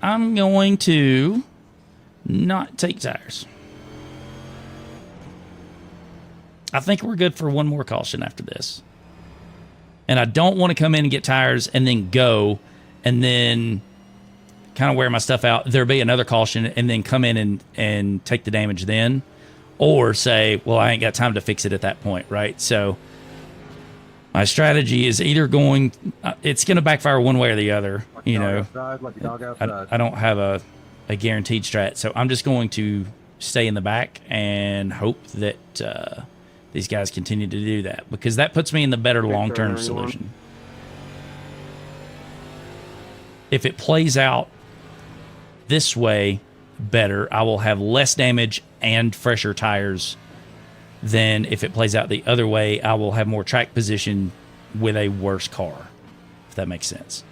I'm going to not take tires. I think we're good for one more caution after this. And I don't want to come in and get tires and then go and then kind of wear my stuff out. There'll be another caution and then come in and take the damage then. Or say, well, I ain't got time to fix it at that point, right? So my strategy is either going... it's going to backfire one way or the other, you know. I don't have a guaranteed strat. So I'm just going to stay in the back and hope that these guys continue to do that, because that puts me in the better long-term solution. If it plays out this way better, I will have less damage and fresher tires than if it plays out the other way. I will have more track position with a worse car, if that makes sense.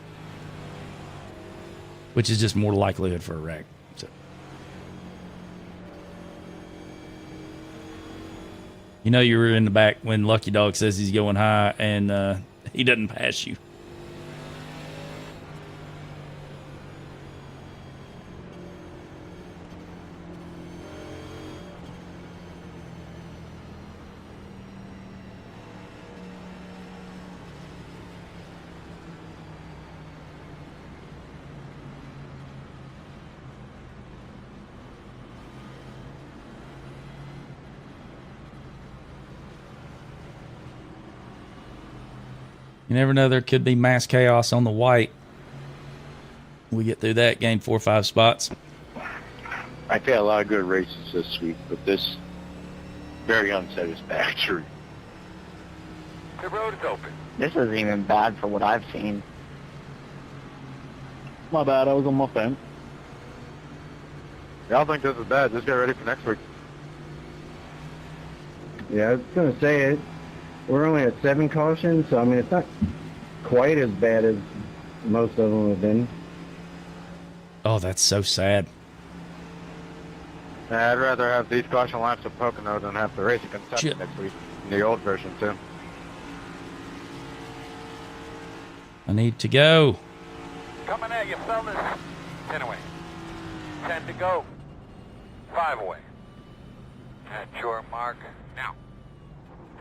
Which is just more likelihood for a wreck. So. You know you were in the back when Lucky Dog says he's going high and he doesn't pass you. You never know, there could be mass chaos on the white. We get through that, gain 4 or 5 spots. I've had a lot of good races this week, but this very unsatisfactory. The road is open. This isn't even bad for what I've seen. My bad, I was on my phone. I don't think this is bad. Just get ready for next week. Yeah, I was going to say it. We're only at 7 cautions, so I mean, it's not quite as bad as most of them have been. Oh, that's so sad. I'd rather have these caution laps at Pocono than have the racing Kentucky next week. In the old version, too. I need to go. Coming at you, fellas. 10 away. 10 to go. 5 away. At your mark. Now.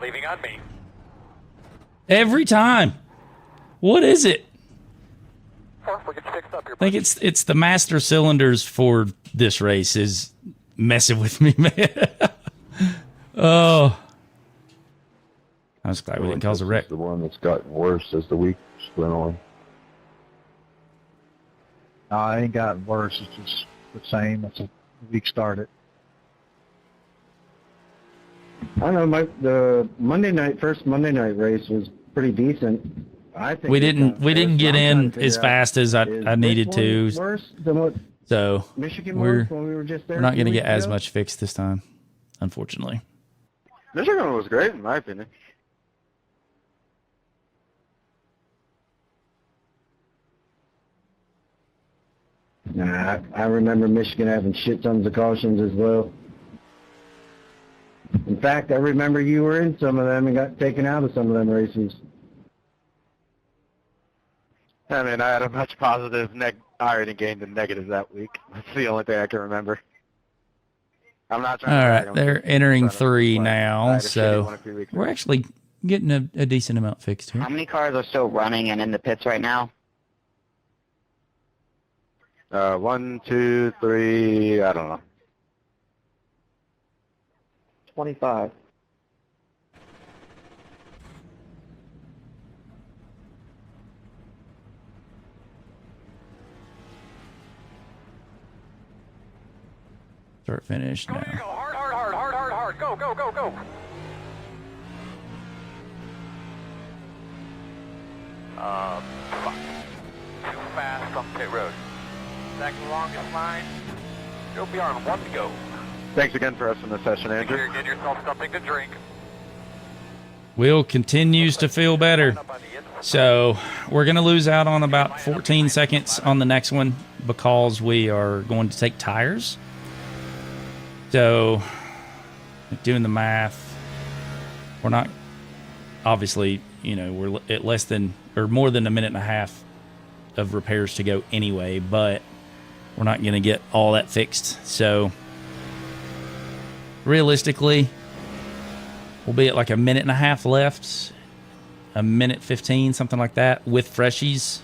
Leaving on me. Every time. What is it? We get fixed up here. I think it's the master cylinders for this race is messing with me, man. Oh. I was glad we didn't cause a wreck. The one that's gotten worse as the week went on. No, it ain't gotten worse. It's just the same as the week started. I don't know, the first Monday night race was pretty decent. I think We didn't get in as fast as I needed to. Worse than what So Michigan we're was when we were just there? we're not a few going to get weeks as ago? much fixed this time, unfortunately. Michigan was great, in my opinion. Nah, I remember Michigan having shit tons of cautions as well. In fact, I remember you were in some of them and got taken out of some of them races. I mean, I had a much positive iRacing gain than negative that week. That's the only thing I can remember. I'm not trying All to right, brag, they're entering but 3 I now, had a shitty one so a few weeks we're ago. actually getting a decent amount fixed here. How many cars are still running and in the pits right now? 1, 2, 3, I don't know. 25. Start finish Go, there you now. go. Hard. Go. Fuck. Too fast on pit road. Second longest line. You'll be on 1 to go. Thanks again for us in the session, Make Andrew. sure you get yourself something to drink. Will continues to feel better. So we're going to lose out on about 14 seconds on the next one because we are going to take tires. So doing the math, we're not, obviously, you know, we're at less than or more than a minute and a half of repairs to go anyway, but we're not going to get all that fixed. So realistically, we'll be at like a minute and a half left, a minute 15, something like that, with freshies,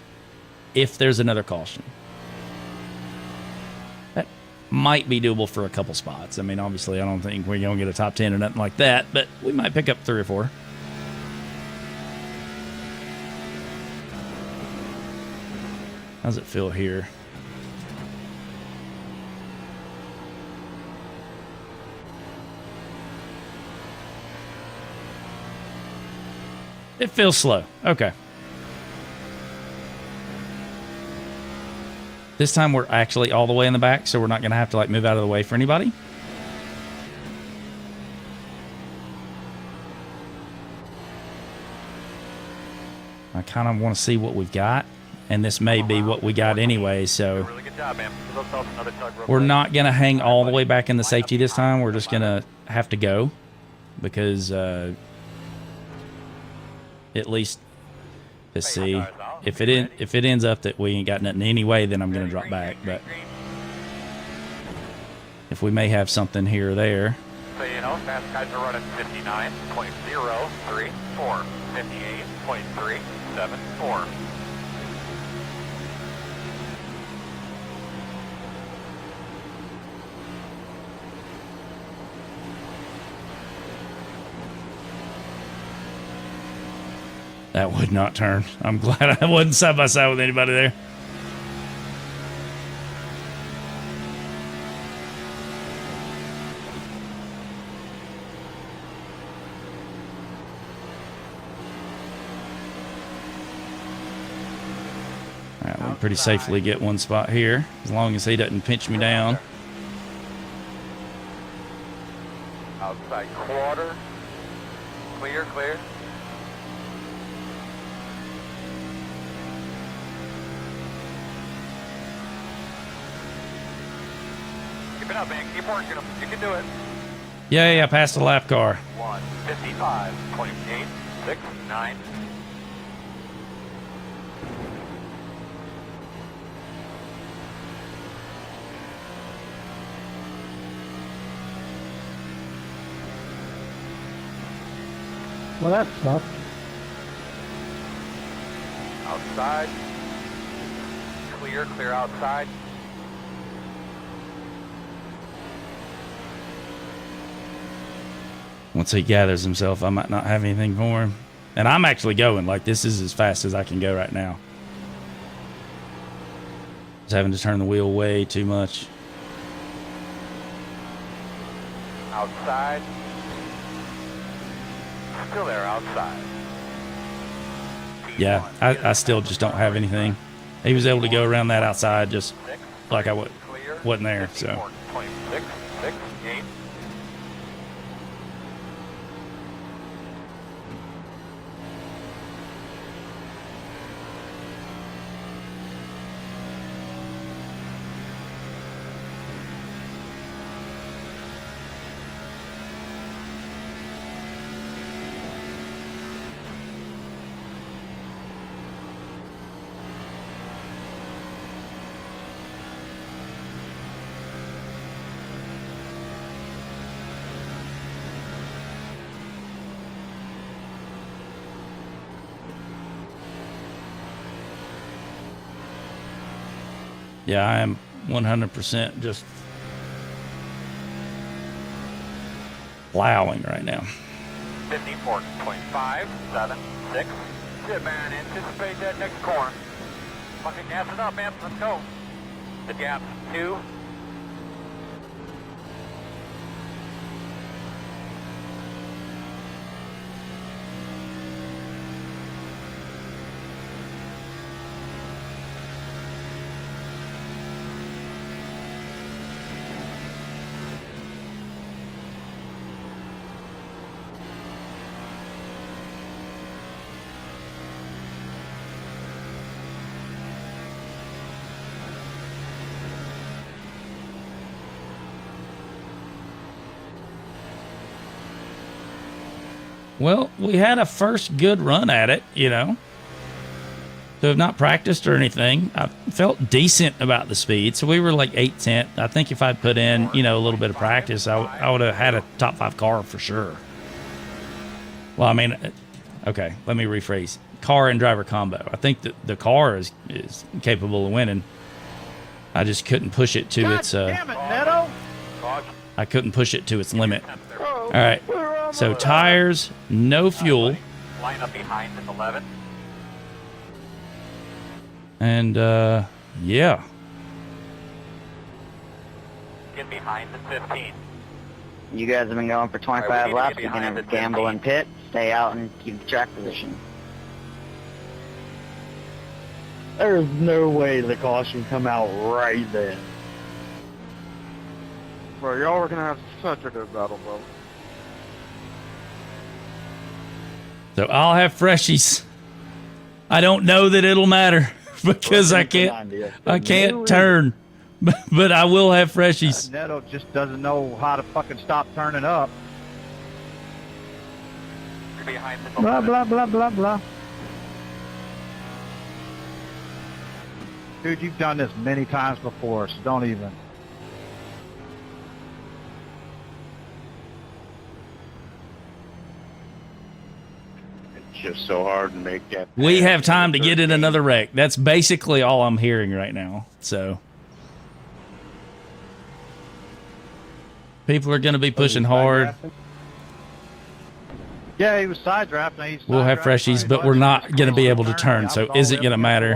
if there's another caution. That might be doable for a couple spots. I mean, obviously, I don't think we're going to get a top 10 or nothing like that, but we might pick up 3 or 4. How's it feel here? It feels slow. Okay. This time we're actually all the way in the back, so we're not going to have to like move out of the way for anybody. I kind of want to see what we've got, and this may be what we got anyway, so Really good job, man. Give yourself another tug real we're quick. not going to hang all the way back in the safety this time. We're just going to have to go because at least, let's see, if it ends up that we ain't got nothing anyway, then I'm going to drop back, but if we may have something here or there. So, you know, fast guys are running 59.034, 58.374. That would not turn. I'm glad I wasn't side by side with anybody there. pretty safely get one spot here, as long as he doesn't pinch me down. Outside quarter. Clear, clear. Keep it up, man. Keep working them. You can do it. Yay, I passed the lap car. 1:55, 28, 6, 9. Well, that sucks. Outside. Clear, clear outside. Once he gathers himself, I might not have anything for him. And I'm actually going. Like, this is as fast as I can go right now. Just having to turn the wheel way too much. Outside. Still there, outside. Yeah, I still just don't have anything. He was able to go around that outside just like I wasn't there, so. 26, 6, 8. Yeah, I am 100% just plowing right now. 54.5, 7, 6. Good, man. Anticipate that next corner. Fucking gas it up, man. Let's go. The gap, 2. Well, we had a first good run at it, you know. So I've not practiced or anything. I felt decent about the speed. So we were like 8/10. I think if I'd put in, you know, a little bit of practice, I would have had a top 5 car for sure. Well, I mean, okay, let me rephrase. Car and driver combo. I think that the car is capable of winning. I just couldn't push it to its Damn it, Neto! I couldn't push it to its limit. All right. So tires, no fuel. Line up behind in 11. And yeah. Get behind in 15. You guys have been going for 25 laps. You're going to gamble in pit, stay out, and keep the track position. There's no way the caution come out right then. Bro, y'all are gonna have such a good battle, bro. So I'll have freshies. I don't know that it'll matter because I can't turn, but I will have freshies. Neto just doesn't know how to fucking stop turning up. You're behind in Blah, 11. blah, blah, blah, blah. Dude, you've done this many times before, so don't even. It's just so hard to make that. We have time to get in another wreck. That's basically all I'm hearing right now. So people are going to be pushing hard. Yeah, he was side drafting. We'll have freshies, but we're not going to be able to turn. So is it going to matter?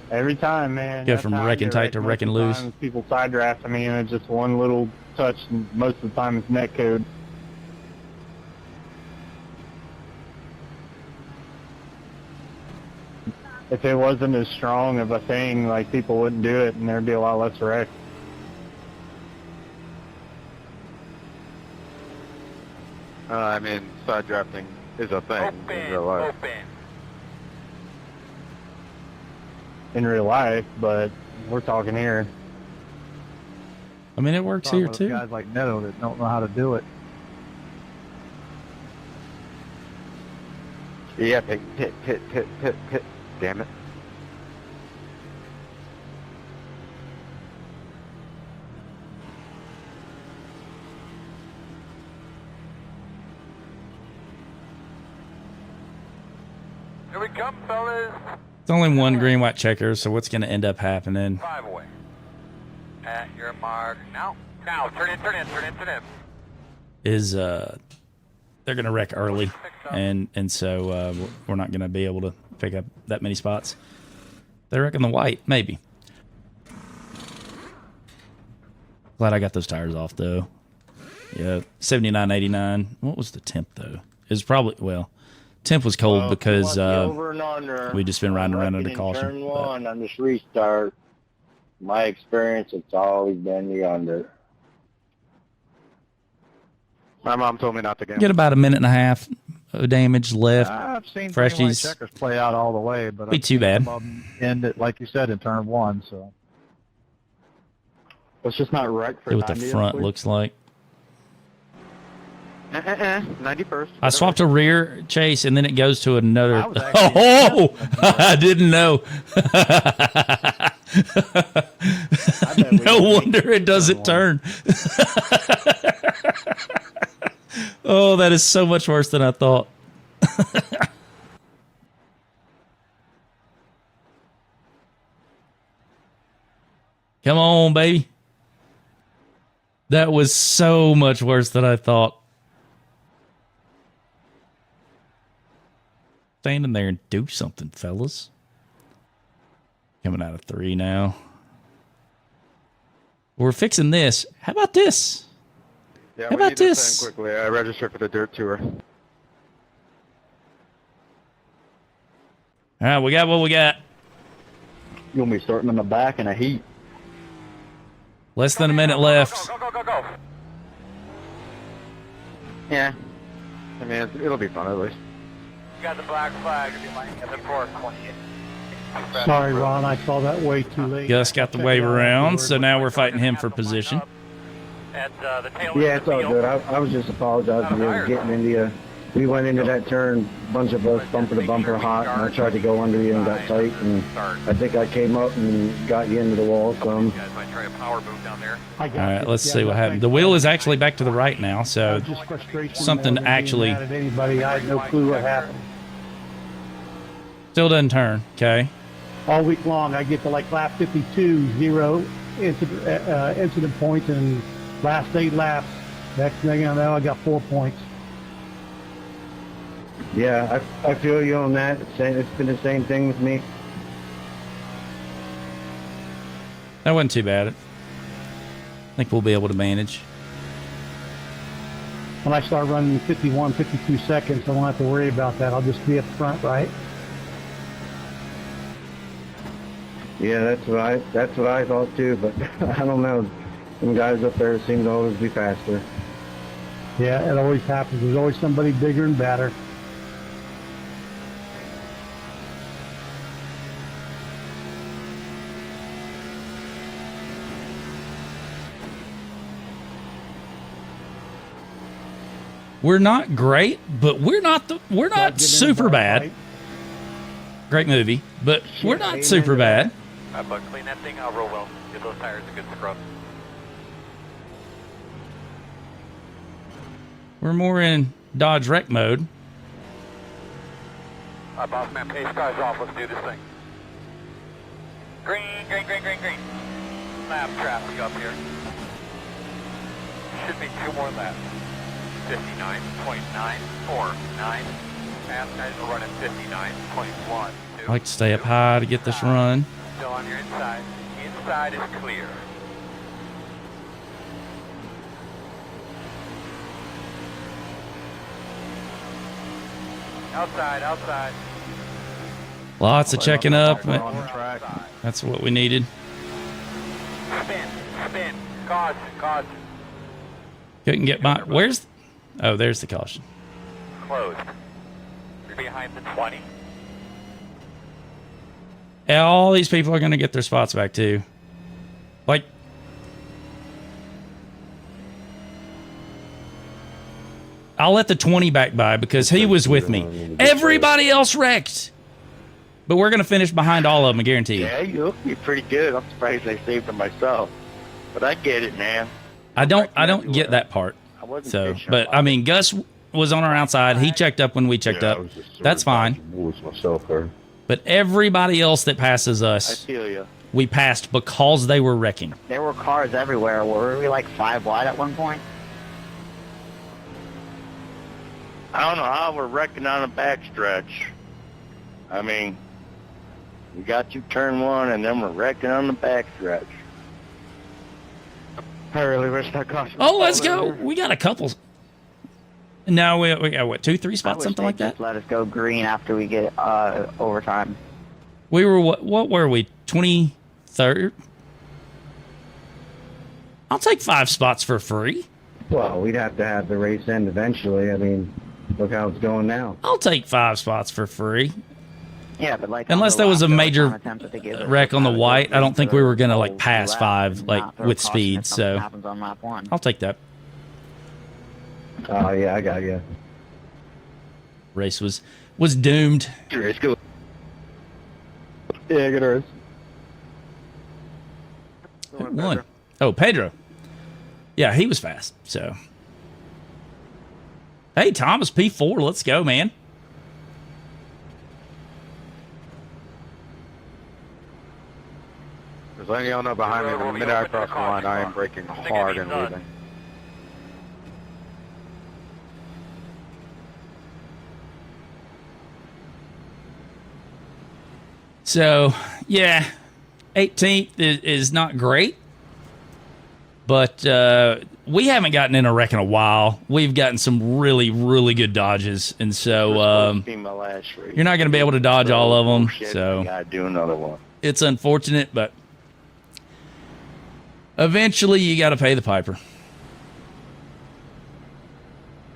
Every time, man. Go from wrecking tight to wrecking loose. People side draft. I mean, it's just one little touch, and most of the time it's net code. if it wasn't as strong of a thing, like people wouldn't do it, and there'd be a lot less wrecks. I mean, side drafting is a thing in real life. In real life, but we're talking here. I mean, it works here too. Guys like Neto that don't know how to do it. Yeah, pit. Damn it. Here we come, fellas. It's only one green, white checker, so what's going to end up happening 5 away. At your mark. Now, turn in. is they're going to wreck early, and so we're not going to be able to pick up that many spots. They wrecking the white, maybe. Glad I got those tires off, though. Yeah, 79.89. What was the temp, though? It was probably, well, temp was cold because we just been riding around under caution. Turn one on this restart, my experience, it's always been the under. My mom told me not to gamble. Get about a minute and a half of damage left. I've seen Freshies. checkers play out all the way, but Be too bad. End it, like you said, in turn one. So It's just not right for See what the front looks like. 91st. I swapped a rear, Chase, and then it goes to another. I was actually- Oh, I didn't know. No wonder it doesn't turn. Oh, that is so much worse than I thought. Come on, baby. That was so much worse than I thought. Stand in there and do something, fellas. Coming out of 3 now. We're fixing this. How about this? Yeah, How we about need this? thing quickly. I registered for the dirt tour. All right, we got what we got. You'll be starting in the back in a heat. Less than a minute left. Go. Yeah. I mean, it'll be fun at least. You got the black flag if you like. The 428. sorry, Ron, I saw that way too late. Gus got the wave around, so now we're fighting him for position. The tail Yeah, it's all good. I was just apologizing. We were getting into you. We went into that turn, bunch of us bumper to bumper hot, and I tried to go under you and got tight, and I think I came up and got you into the wall some. guys might try a power move down there. All right, let's see what happened. The wheel is actually back to the right now, so something actually Mad at anybody, I had no clue what happened. still doesn't turn. Okay. All week long, I get to like lap 52, 0 incident points, and last 8 laps. Next thing I know, I got 4 points. Yeah, I feel you on that. It's been the same thing with me. That wasn't too bad. I think we'll be able to manage. When I start running 51, 52 seconds, I won't have to worry about that. I'll just be up front, right? Yeah, that's what I thought too, but I don't know. Some guys up there seem to always be faster. Yeah, it always happens. There's always somebody bigger and badder. We're not great, but we're not super bad. Great movie, but we're not super bad. But clean that thing out real well. Give those tires a good scrub. We're more in Dodge wreck mode. Boss man, pace cars off. Let's do this thing. Green. Lap traffic up here. Should be 2 more laps. 59.949. Fast guys will run at 59.1. I like to stay up high to get this run. Still on your inside. Inside is clear. Outside. Lots of checking up. We're on the track. That's what we needed. Spin. Caution. Couldn't get by. Where's? Oh, there's the caution. Closed. You're behind the 20. And all these people are going to get their spots back too. Like, I'll let the 20 back by because he was with me. Everybody else wrecked. But we're going to finish behind all of them, I guarantee you. Yeah, you look pretty good. I'm surprised they saved them myself. But I get it, man. I don't get that part. So, but I mean, Gus was on our outside. He checked up when we checked up. That's fine. But everybody else that passes us, I feel you. we passed because they were wrecking. There were cars everywhere. Were we like 5 wide at one point? I don't know how we're wrecking on a backstretch. I mean, we got you turn one, and then we're wrecking on the backstretch. I really wish that caution. Oh, let's go. We got a couple. No, we got what, 2, 3 spots, something like that. Let us go green after we get overtime. We were what were we? 23rd. I'll take 5 spots for free. Well, we'd have to have the race end eventually. I mean, look how it's going now. I'll take 5 spots for free. Yeah, but like unless there was a major wreck on the white, I don't think we were gonna like pass 5 like with speed. So I'll take that. Oh yeah, I got you. Race was doomed. Race go. Yeah, good race. Who won? Oh, Pedro. Yeah, he was fast. So, hey, Thomas P4, let's go, man. As long as y'all know behind me, the minute I cross the line, I am braking hard and leaving. So, yeah, 18th is not great, but we haven't gotten in a wreck in a while. We've gotten some really, really good dodges, and so you're not going to be able to dodge all of them. So gotta do another one. It's unfortunate, but eventually you got to pay the piper.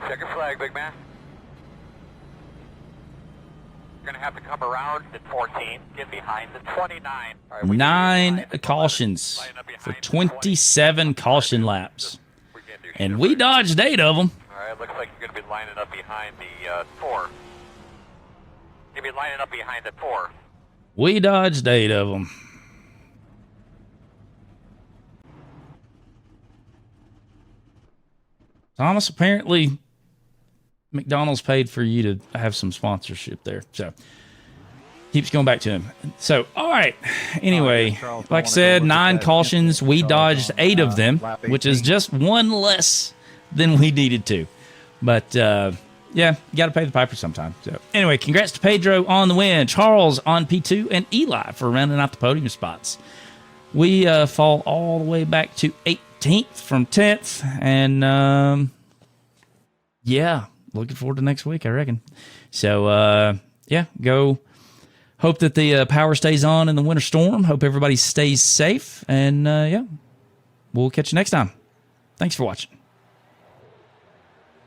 Check your flag, big man. You're going to have to come around at 14, get behind the 29. Right, 9 cautions for 27 caution laps. And we dodged 8 of them. All right, looks like you're going to be lining up behind the 4. You'll be lining up behind the 4. We dodged 8 of them. Thomas, apparently McDonald's paid for you to have some sponsorship there. So keeps going back to him. So, all right. Anyway, like I said, 9 cautions. We dodged 8 of them, which is just 1 less than we needed to. But, yeah, you got to pay the piper sometime. So, anyway, congrats to Pedro on the win, Charles on P2, and Eli for rounding out the podium spots. We fall all the way back to 18th from 10th. And, yeah, looking forward to next week, I reckon. So, yeah, go. Hope that the power stays on in the winter storm. Hope everybody stays safe. And, yeah, we'll catch you next time. Thanks for watching.